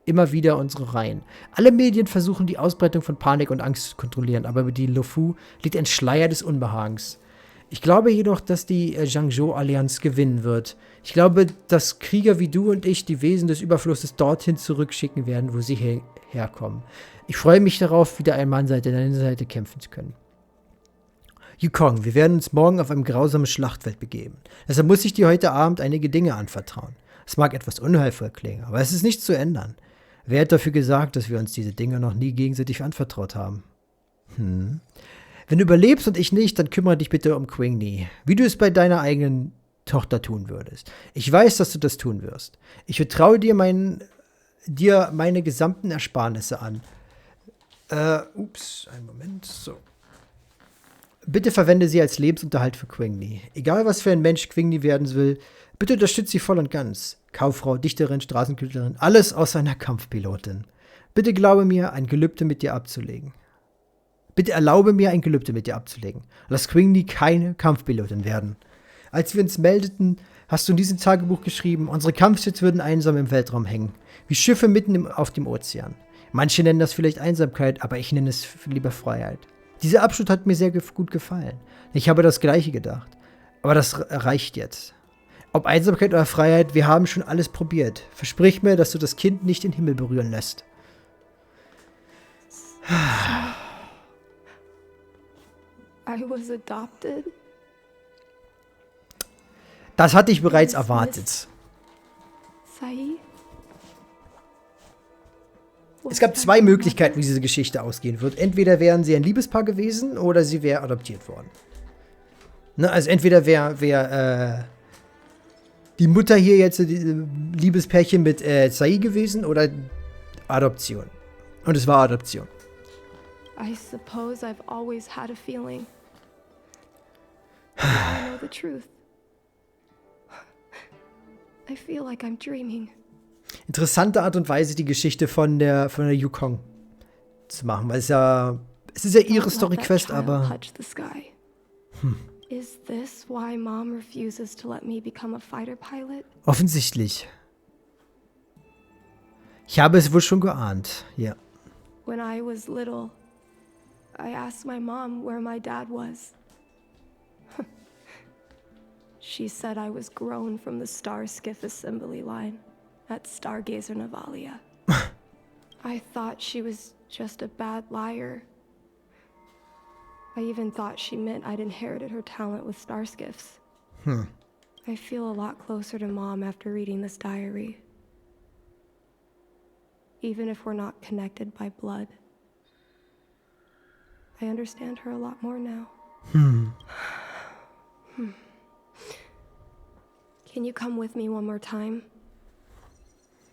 immer wieder unsere Reihen. Alle Medien versuchen, die Ausbreitung von Panik und Angst zu kontrollieren, aber über die Lufu liegt ein Schleier des Unbehagens. Ich glaube jedoch, dass die Jiangzhou-Allianz gewinnen wird. Ich glaube, dass Krieger wie du und ich die Wesen des Überflusses dorthin zurückschicken werden, wo sie herkommen. Ich freue mich darauf, wieder einmal an deiner Seite kämpfen zu können. Yukong, wir werden uns morgen auf ein grausames Schlachtfeld begeben. Deshalb muss ich dir heute Abend einige Dinge anvertrauen. Es mag etwas unheilvoll klingen, aber es ist nicht zu ändern. Wer hat dafür gesagt, dass wir uns diese Dinge noch nie gegenseitig anvertraut haben? Wenn du überlebst und ich nicht, dann kümmere dich bitte um Qing Li, wie du es bei deiner eigenen Tochter tun würdest. Ich weiß, dass du das tun wirst. Ich vertraue dir meine gesamten Ersparnisse an. Einen Moment, so. Bitte verwende sie als Lebensunterhalt für Qing Li. Egal, was für ein Mensch Qing Li werden will, bitte unterstütze sie voll und ganz. Kauffrau, Dichterin, Straßenkünstlerin, alles außer einer Kampfpilotin. Bitte glaube mir, ein Gelübde mit dir abzulegen. Bitte erlaube mir, ein Gelübde mit dir abzulegen. Lass Qing Li keine Kampfpilotin werden. Als wir uns meldeten, hast du in diesem Tagebuch geschrieben, unsere Kampfjets würden einsam im Weltraum hängen, wie Schiffe mitten auf dem Ozean. Manche nennen das vielleicht Einsamkeit, aber ich nenne es lieber Freiheit. Dieser Abschnitt hat mir sehr gut gefallen. Ich habe das Gleiche gedacht. Aber das reicht jetzt. Ob Einsamkeit oder Freiheit, wir haben schon alles probiert. Versprich mir, dass du das Kind nicht in den Himmel berühren lässt. I was adopted. Das hatte ich bereits erwartet. Sai? Es gab zwei Möglichkeiten, wie diese Geschichte ausgehen wird. Entweder wären sie ein Liebespaar gewesen oder sie wäre adoptiert worden. Ne, also entweder wäre die Mutter hier jetzt ein Liebespärchen mit Sai gewesen oder Adoption. Und es war Adoption. I suppose I've always had a feeling. I know the truth. I feel like I'm dreaming. Interessante Art und Weise, die Geschichte von der Yukong zu machen. Weil es ist ja ihre Story-Quest, aber... Is this why Mom refuses to let me become a fighter pilot? Offensichtlich. Ich habe es wohl schon geahnt, ja. When I was little, I asked my mom where my dad was. She said I was grown from the Star Skiff assembly line at Stargazer Navalia. I thought she was just a bad liar. I even thought she meant I'd inherited her talent with star skiffs. I feel a lot closer to Mom after reading this diary. Even if we're not connected by blood. I understand her a lot more now. Can you come with me one more time?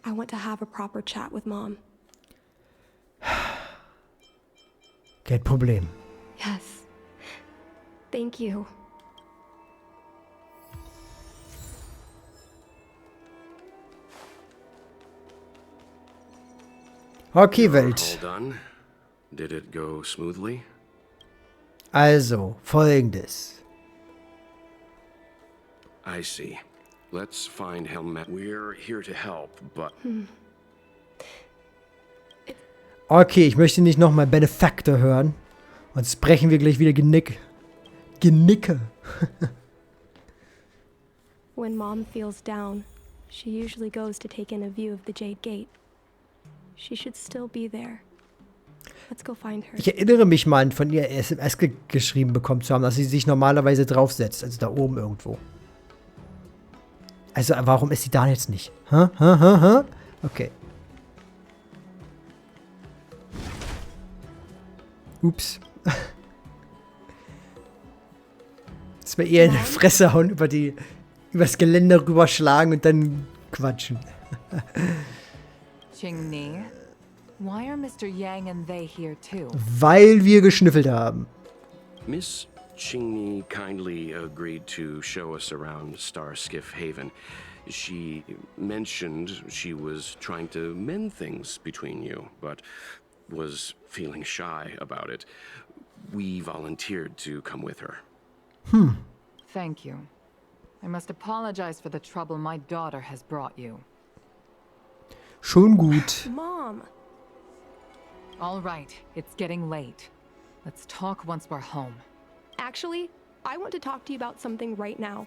I want to have a proper chat with Mom. Kein Problem. Yes. Thank you. Okay, Welt. All done? Did it go smoothly? Also, Folgendes. I see. Let's find Helmet. We're here to help, but... Okay, ich möchte nicht nochmal Benefactor hören. Sonst brechen wir gleich wieder Genicke. When Mom feels down, she usually goes to take in a view of the Jade Gate. She should still be there. Let's go find her. Ich erinnere mich mal, von ihr SMS geschrieben bekommen zu haben, dass sie sich normalerweise draufsetzt. Also da oben irgendwo. Also warum ist sie da jetzt nicht? Okay. Ups. Dass wir ihr in die Fresse hauen, übers Geländer rüberschlagen und dann quatschen. Qingni, why are Mr. Yang and they here too? Weil wir geschnüffelt haben. Miss Qingni kindly agreed to show us around Star Skiff Haven. She mentioned she was trying to mend things between you, but was feeling shy about it. We volunteered to come with her. Thank you. I must apologize for the trouble my daughter has brought you. Schon gut. Mom! All right, it's getting late. Let's talk once we're home. Actually, I want to talk to you about something right now.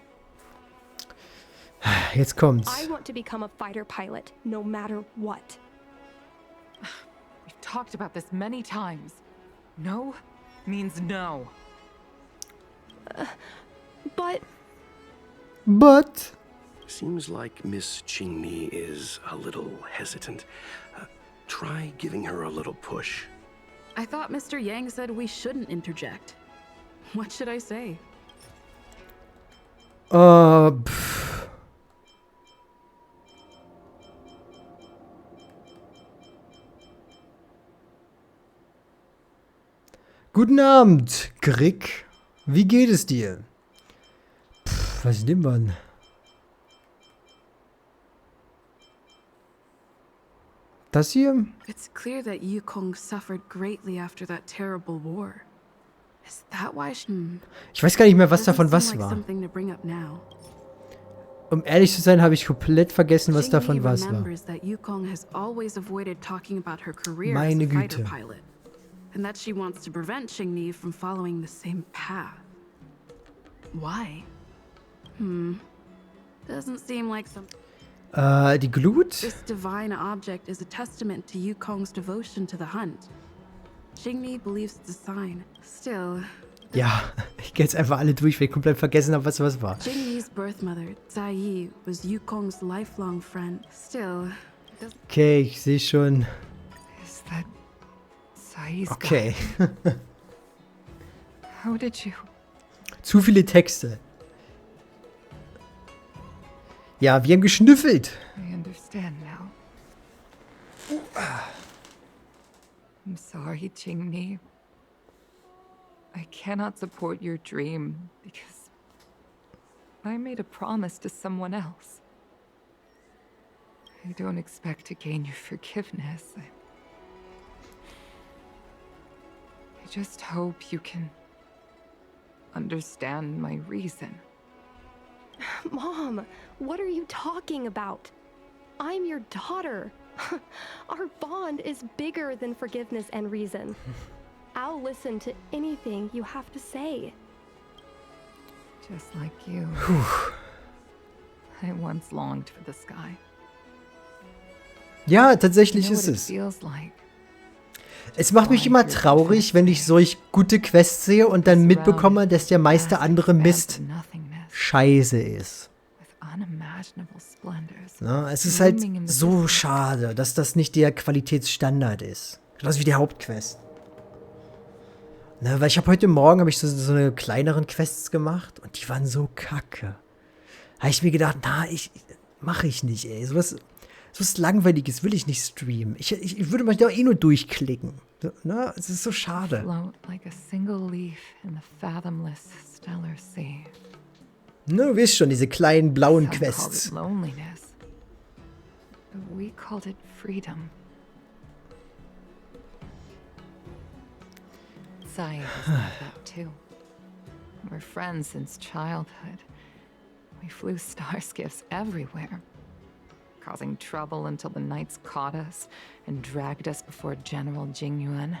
Jetzt kommt's. I want to become a fighter pilot, no matter what. We've talked about this many times. No means no. But... Seems like Miss Qingni is a little hesitant. Try giving her a little push. I thought Mr. Yang said we shouldn't interject. What should I say? Guten Abend, Grick. Wie geht es dir? Was nehmen wir denn? Das hier? It's clear that Yukong suffered greatly after that terrible war. Is that why she... Ich weiß gar nicht mehr, was davon Doesn't was seem like war. something to bring up now. Um ehrlich zu sein, habe ich komplett vergessen, was davon Qingni was war. remembers that Yukong has always avoided talking about her career Meine as a fighter Güte. pilot, and that she wants to prevent Qingni from following the same path. Why? Doesn't seem like something. Die Glut? This divine object is a testament to Yukong's devotion to the hunt. Qingni believes it's a sign. Still, Ja, ich gehe jetzt einfach alle durch, weil ich komplett vergessen habe, was war. Qingni's birth mother, Zai, was Yukong's lifelong friend. Still, Okay, ich sehe schon. Is that Sai's Okay. guy? How did you? Zu viele Texte. Ja, wir haben geschnüffelt. I understand now. I'm sorry, Qingni. I cannot support your dream because I made a promise to someone else. I don't expect to gain your forgiveness. I just hope you can understand my reason. Mom, what are you talking about? I'm your daughter. Our bond is bigger than forgiveness and reason. I'll listen to anything you have to say. Just like you. I once longed for the sky. Ja, tatsächlich You know ist what it es. feels like. Es macht mich immer traurig, wenn ich solch gute Quests sehe und dann mitbekomme, dass der meiste andere Mist scheiße ist. Na, es ist halt so schade, dass das nicht der Qualitätsstandard ist. Genauso wie die Hauptquest. Na, weil ich habe heute Morgen so eine kleineren Quests gemacht und die waren so kacke. Habe ich mir gedacht, mache ich nicht, ey. Sowas Langweiliges will ich nicht streamen. Ich würde mich da eh nur durchklicken. Na, es ist so schade. Float like a single leaf in the fathomless stellar sea. Na, du weißt schon, diese kleinen blauen Some Quests. called it loneliness, but we called it freedom. Sai was like that too. We're friends since childhood. We flew star skiffs everywhere, causing trouble until the knights caught us and dragged us before General Jingyuan.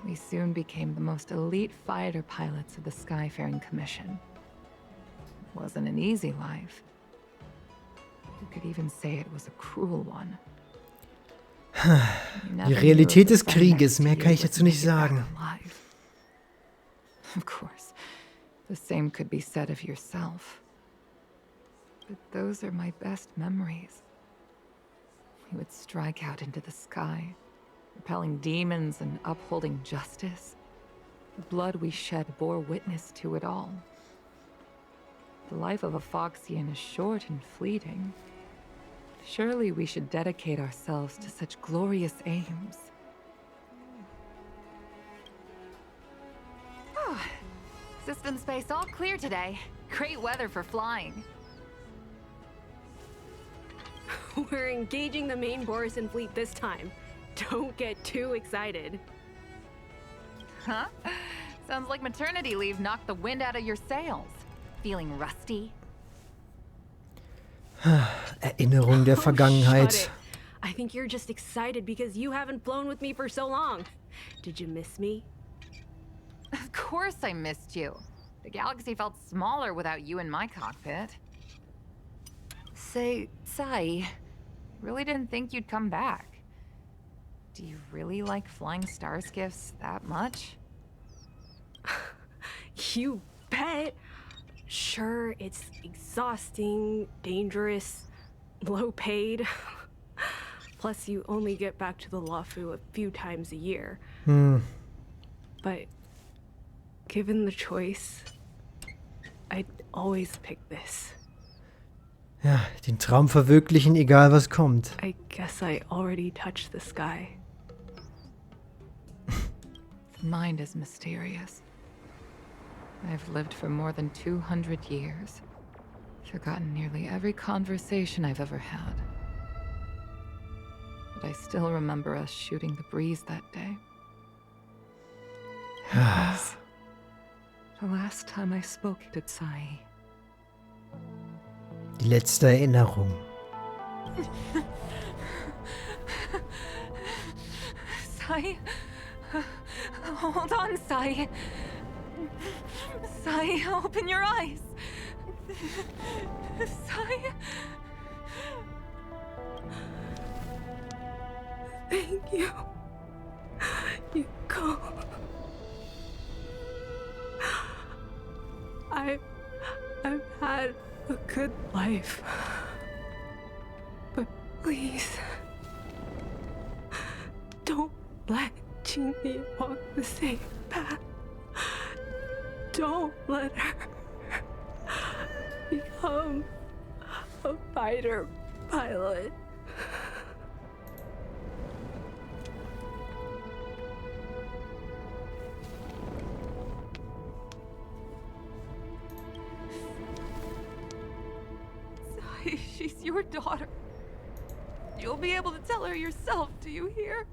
We soon became the most elite fighter pilots of the Skyfaring Commission. It wasn't an easy life. You could even say it was a cruel one. Die Realität des Krieges, mehr kann ich dazu nicht sagen. Of course, the same could be said of yourself. But those are my best memories. We would strike out into the sky, repelling demons and upholding justice. The blood we shed bore witness to it all. The life of a Foxian is short and fleeting. Surely we should dedicate ourselves to such glorious aims. System space all clear today. Great weather for flying. We're engaging the main Borisan fleet this time. Don't get too excited. Huh? Sounds like maternity leave knocked the wind out of your sails. Feeling rusty? Erinnerung der Vergangenheit. Shut it. I think you're just excited because you haven't flown with me for so long. Did you miss me? Of course I missed you. The galaxy felt smaller without you in my cockpit. Say, Sai, really didn't think you'd come back. Do you really like flying star skiffs that much? You bet. Sure, it's exhausting, dangerous, low paid. Plus, you only get back to the Luofu a few times a year. But given the choice, I'd always pick this. Ja, den Traum verwirklichen, egal was kommt. I guess I already touched the sky. The mind is mysterious. I've lived for more than 200 years. Forgotten nearly every conversation I've ever had. But I still remember us shooting the breeze that day. It was the last time I spoke to Sai. Die letzte Erinnerung. Sai? Hold on, Sai. Sai, open your eyes. Sai? Thank you. You go. I've had a good life. But Please. Don't let Qingyi walk the same path. Don't let her become a fighter pilot. Sai, she's your daughter. You'll be able to tell her yourself, do you hear?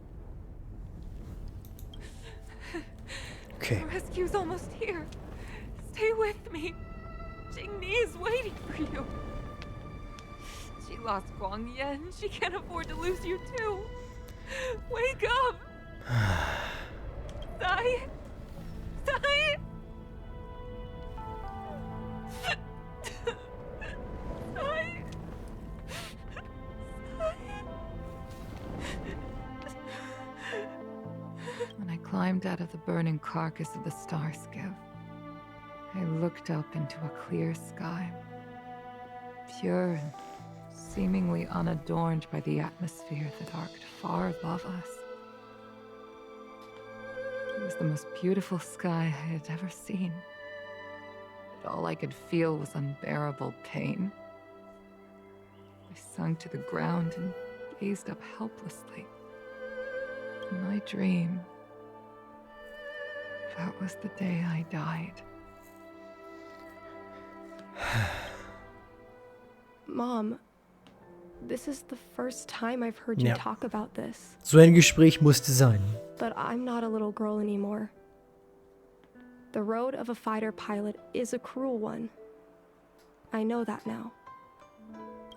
Okay. The rescue's almost here. Stay with me. Qingni is waiting for you. She lost Guangyan. She can't afford to lose you too. Wake up! Sai? Sai? Sai? When I climbed out of the burning carcass of the star skiff, I looked up into a clear sky, pure and seemingly unadorned by the atmosphere that arced far above us. It was the most beautiful sky I had ever seen, but all I could feel was unbearable pain. I sunk to the ground and gazed up helplessly. In my dream, that was the day I died. Mom, this is the first time I've heard you Ja. talk about this. So ein Gespräch musste sein. But I'm not a little girl anymore. The road of a fighter pilot is a cruel one. I know that now.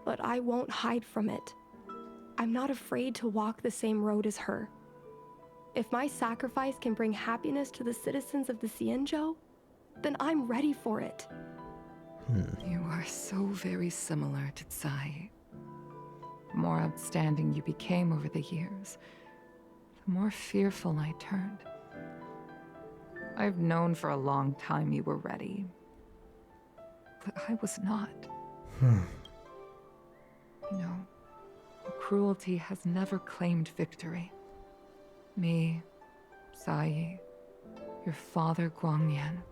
But I won't hide from it. I'm not afraid to walk the same road as her. If my sacrifice can bring happiness to the citizens of the Xianzhou, then I'm ready for it. You are so very similar to Tsai. The more outstanding you became over the years, the more fearful I turned. I've known for a long time you were ready, but I was not. You know, cruelty has never claimed victory. Me, Sai, your father Guangyan.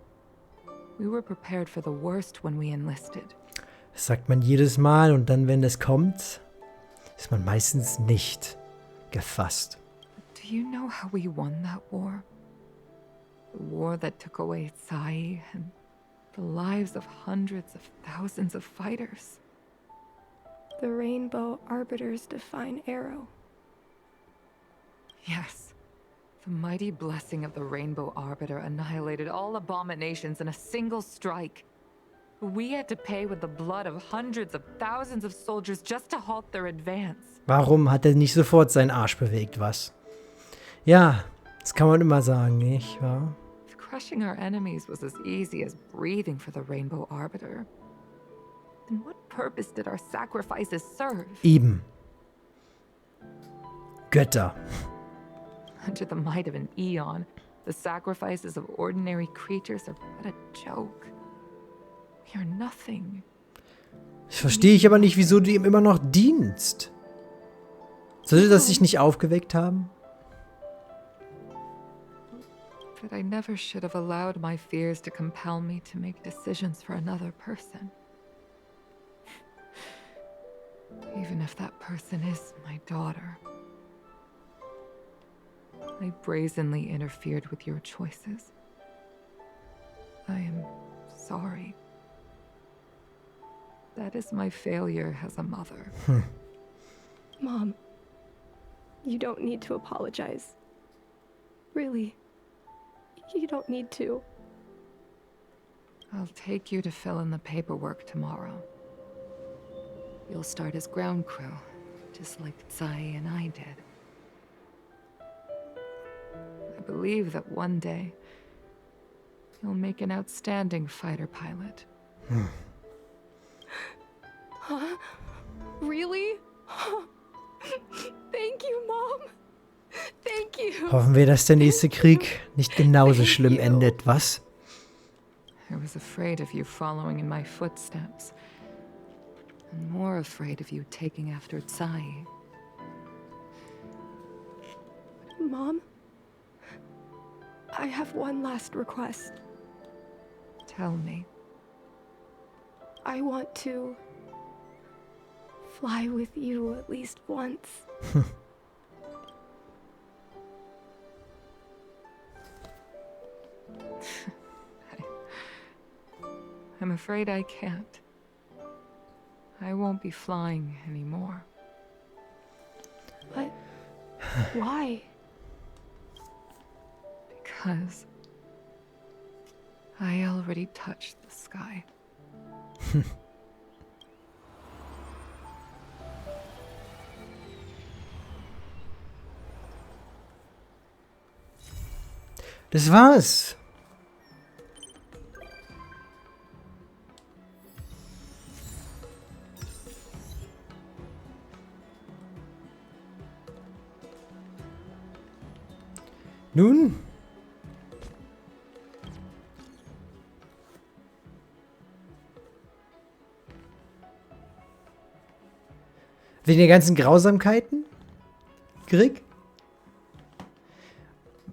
We were prepared for the worst when we enlisted. Das sagt man jedes Mal und dann, wenn es kommt, ist man meistens nicht gefasst. Do you know how we won that war? The war that took away Tsai and the lives of hundreds of thousands of fighters. The Rainbow Arbiter's divine arrow. Yes. The mighty blessing of the Rainbow Arbiter annihilated all abominations in a single strike. We had to pay with the blood of hundreds of thousands of soldiers just to halt their advance. Warum hat er nicht sofort seinen Arsch bewegt, was? Ja, das kann man immer sagen, nicht wahr? If crushing our enemies was as easy as breathing for the Rainbow Arbiter, then what purpose did our sacrifices serve? Eben. Götter. Under the might of an eon, the sacrifices of ordinary creatures are but a joke. We are nothing. Das verstehe ich aber nicht, wieso du ihm immer noch dienst. Sollte das sich nicht aufgeweckt haben? But I never should have allowed my fears to compel me to make decisions for another person. Even if that person is my daughter. I brazenly interfered with your choices. I am sorry. That is my failure as a mother. Mom, you don't need to apologize. Really, you don't need to. I'll take you to fill in the paperwork tomorrow. You'll start as ground crew, just like Tsai and I did. I believe that one day, you'll make an outstanding fighter pilot. Huh? Really? Thank you, Mom. Thank you. Hoffen wir, dass der nächste Krieg nicht genauso schlimm endet, was? I was afraid of you following in my footsteps. And more afraid of you taking after Tsai. Mom, I have one last request. Tell me. I want to fly with you at least once. I'm afraid I can't. I won't be flying anymore. But why? Because I already touched the sky. Das war's. Nun? Wegen der ganzen Grausamkeiten? Grieg?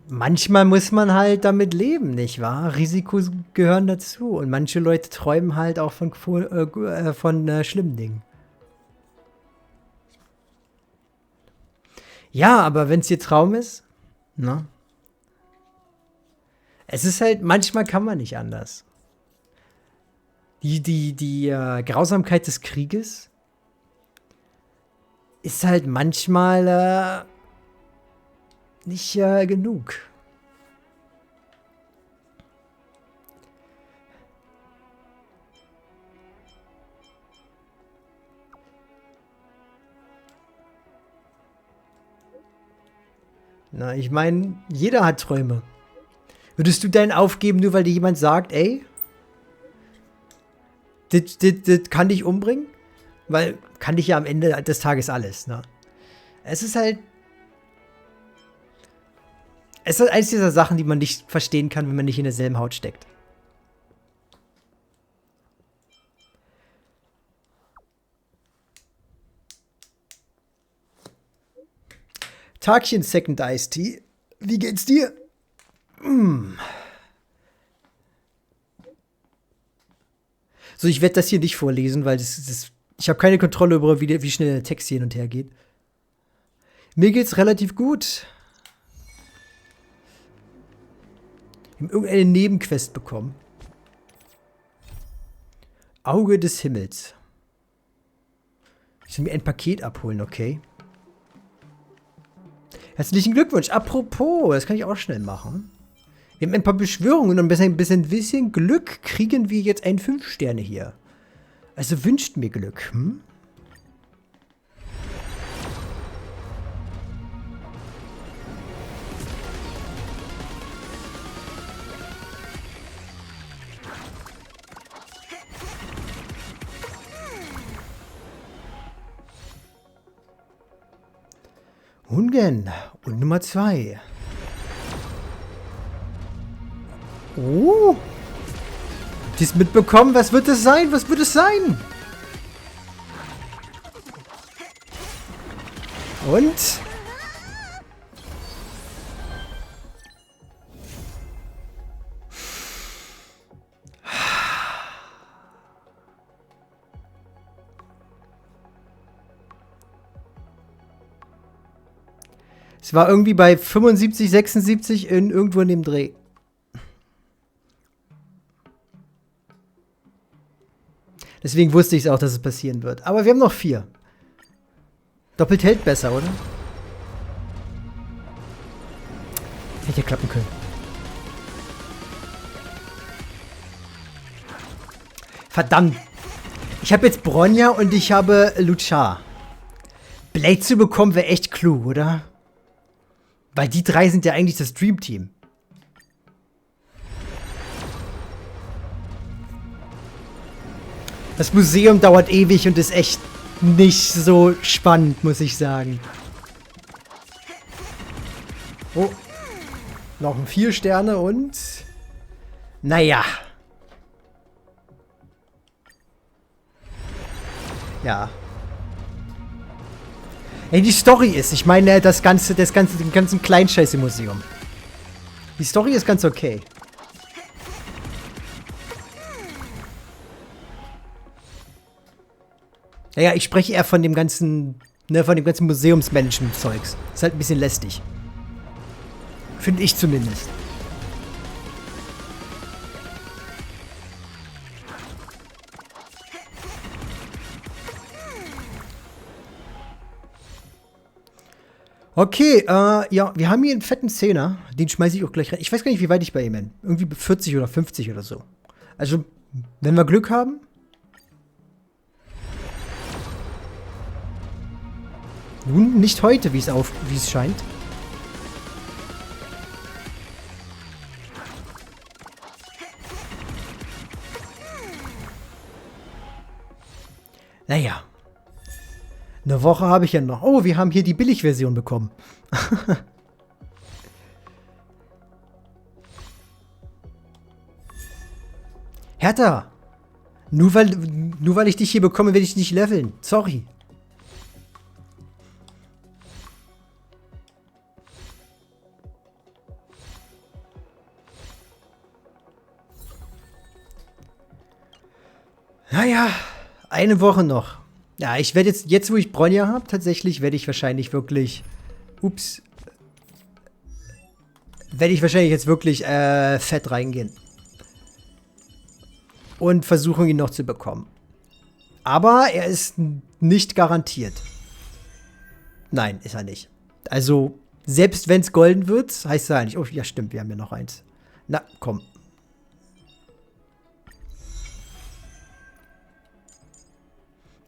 Manchmal muss man halt damit leben, nicht wahr? Risikos gehören dazu. Und manche Leute träumen halt auch von schlimmen Dingen. Ja, aber wenn es ihr Traum ist, ne? Es ist halt, manchmal kann man nicht anders. Die Grausamkeit des Krieges ist halt manchmal nicht genug. Na, ich meine, jeder hat Träume. Würdest du deinen aufgeben, nur weil dir jemand sagt, ey, das kann dich umbringen? Weil kann dich ja am Ende des Tages alles, ne? Es ist halt eins dieser Sachen, die man nicht verstehen kann, wenn man nicht in derselben Haut steckt. Tagchen, Second Iced Tea. Wie geht's dir? So, ich werde das hier nicht vorlesen, weil ich habe keine Kontrolle über, wie schnell der Text hier hin und her geht. Mir geht's relativ gut. Wir haben irgendeine Nebenquest bekommen. Auge des Himmels. Ich soll mir ein Paket abholen, okay. Herzlichen Glückwunsch. Apropos, das kann ich auch schnell machen. Wir haben ein paar Beschwörungen und ein bisschen Glück kriegen wir jetzt ein 5-Sterne hier. Also wünscht mir Glück, hm? Hungen und Nummer 2. Oh. Dies mitbekommen, was wird es sein? Was wird es sein? Und? Es war irgendwie bei 75, 76 irgendwo in dem Dreh. Deswegen wusste ich es auch, dass es passieren wird. Aber wir haben noch 4. Doppelt hält besser, oder? Hätte ja klappen können. Verdammt. Ich habe jetzt Bronja und ich habe Luchar. Blade zu bekommen wäre echt klug, oder? Weil die 3 sind ja eigentlich das Dream Team. Das Museum dauert ewig und ist echt nicht so spannend, muss ich sagen. Oh. Noch ein 4 Sterne und... Naja. Ja. Ey, die Story ist, ich meine, den ganzen Kleinscheiß im Museum. Die Story ist ganz okay. Naja, ich spreche eher von dem ganzen, ne, von dem ganzen Museumsmanagement-Zeugs. Ist halt ein bisschen lästig. Finde ich zumindest. Okay, ja, wir haben hier einen fetten Zehner. Den schmeiße ich auch gleich rein. Ich weiß gar nicht, wie weit ich bei ihm bin. Irgendwie 40 oder 50 oder so. Also, wenn wir Glück haben. Nun, nicht heute, wie es scheint. Naja. Eine Woche habe ich ja noch. Oh, wir haben hier die Billigversion bekommen. Hertha! Nur weil ich dich hier bekomme, werde ich nicht leveln. Sorry. Naja, eine Woche noch. Ja, ich werde jetzt wo ich Bronja habe, tatsächlich werde ich wahrscheinlich wirklich, werde ich wahrscheinlich jetzt wirklich fett reingehen. Und versuchen, ihn noch zu bekommen. Aber er ist nicht garantiert. Nein, ist er nicht. Also, selbst wenn es golden wird, heißt es ja nicht. Oh, ja stimmt, wir haben ja noch eins. Na, komm.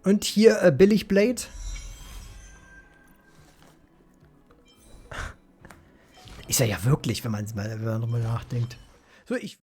Und hier Billig Blade. Ist er ja wirklich, wenn man nochmal nachdenkt. So, ich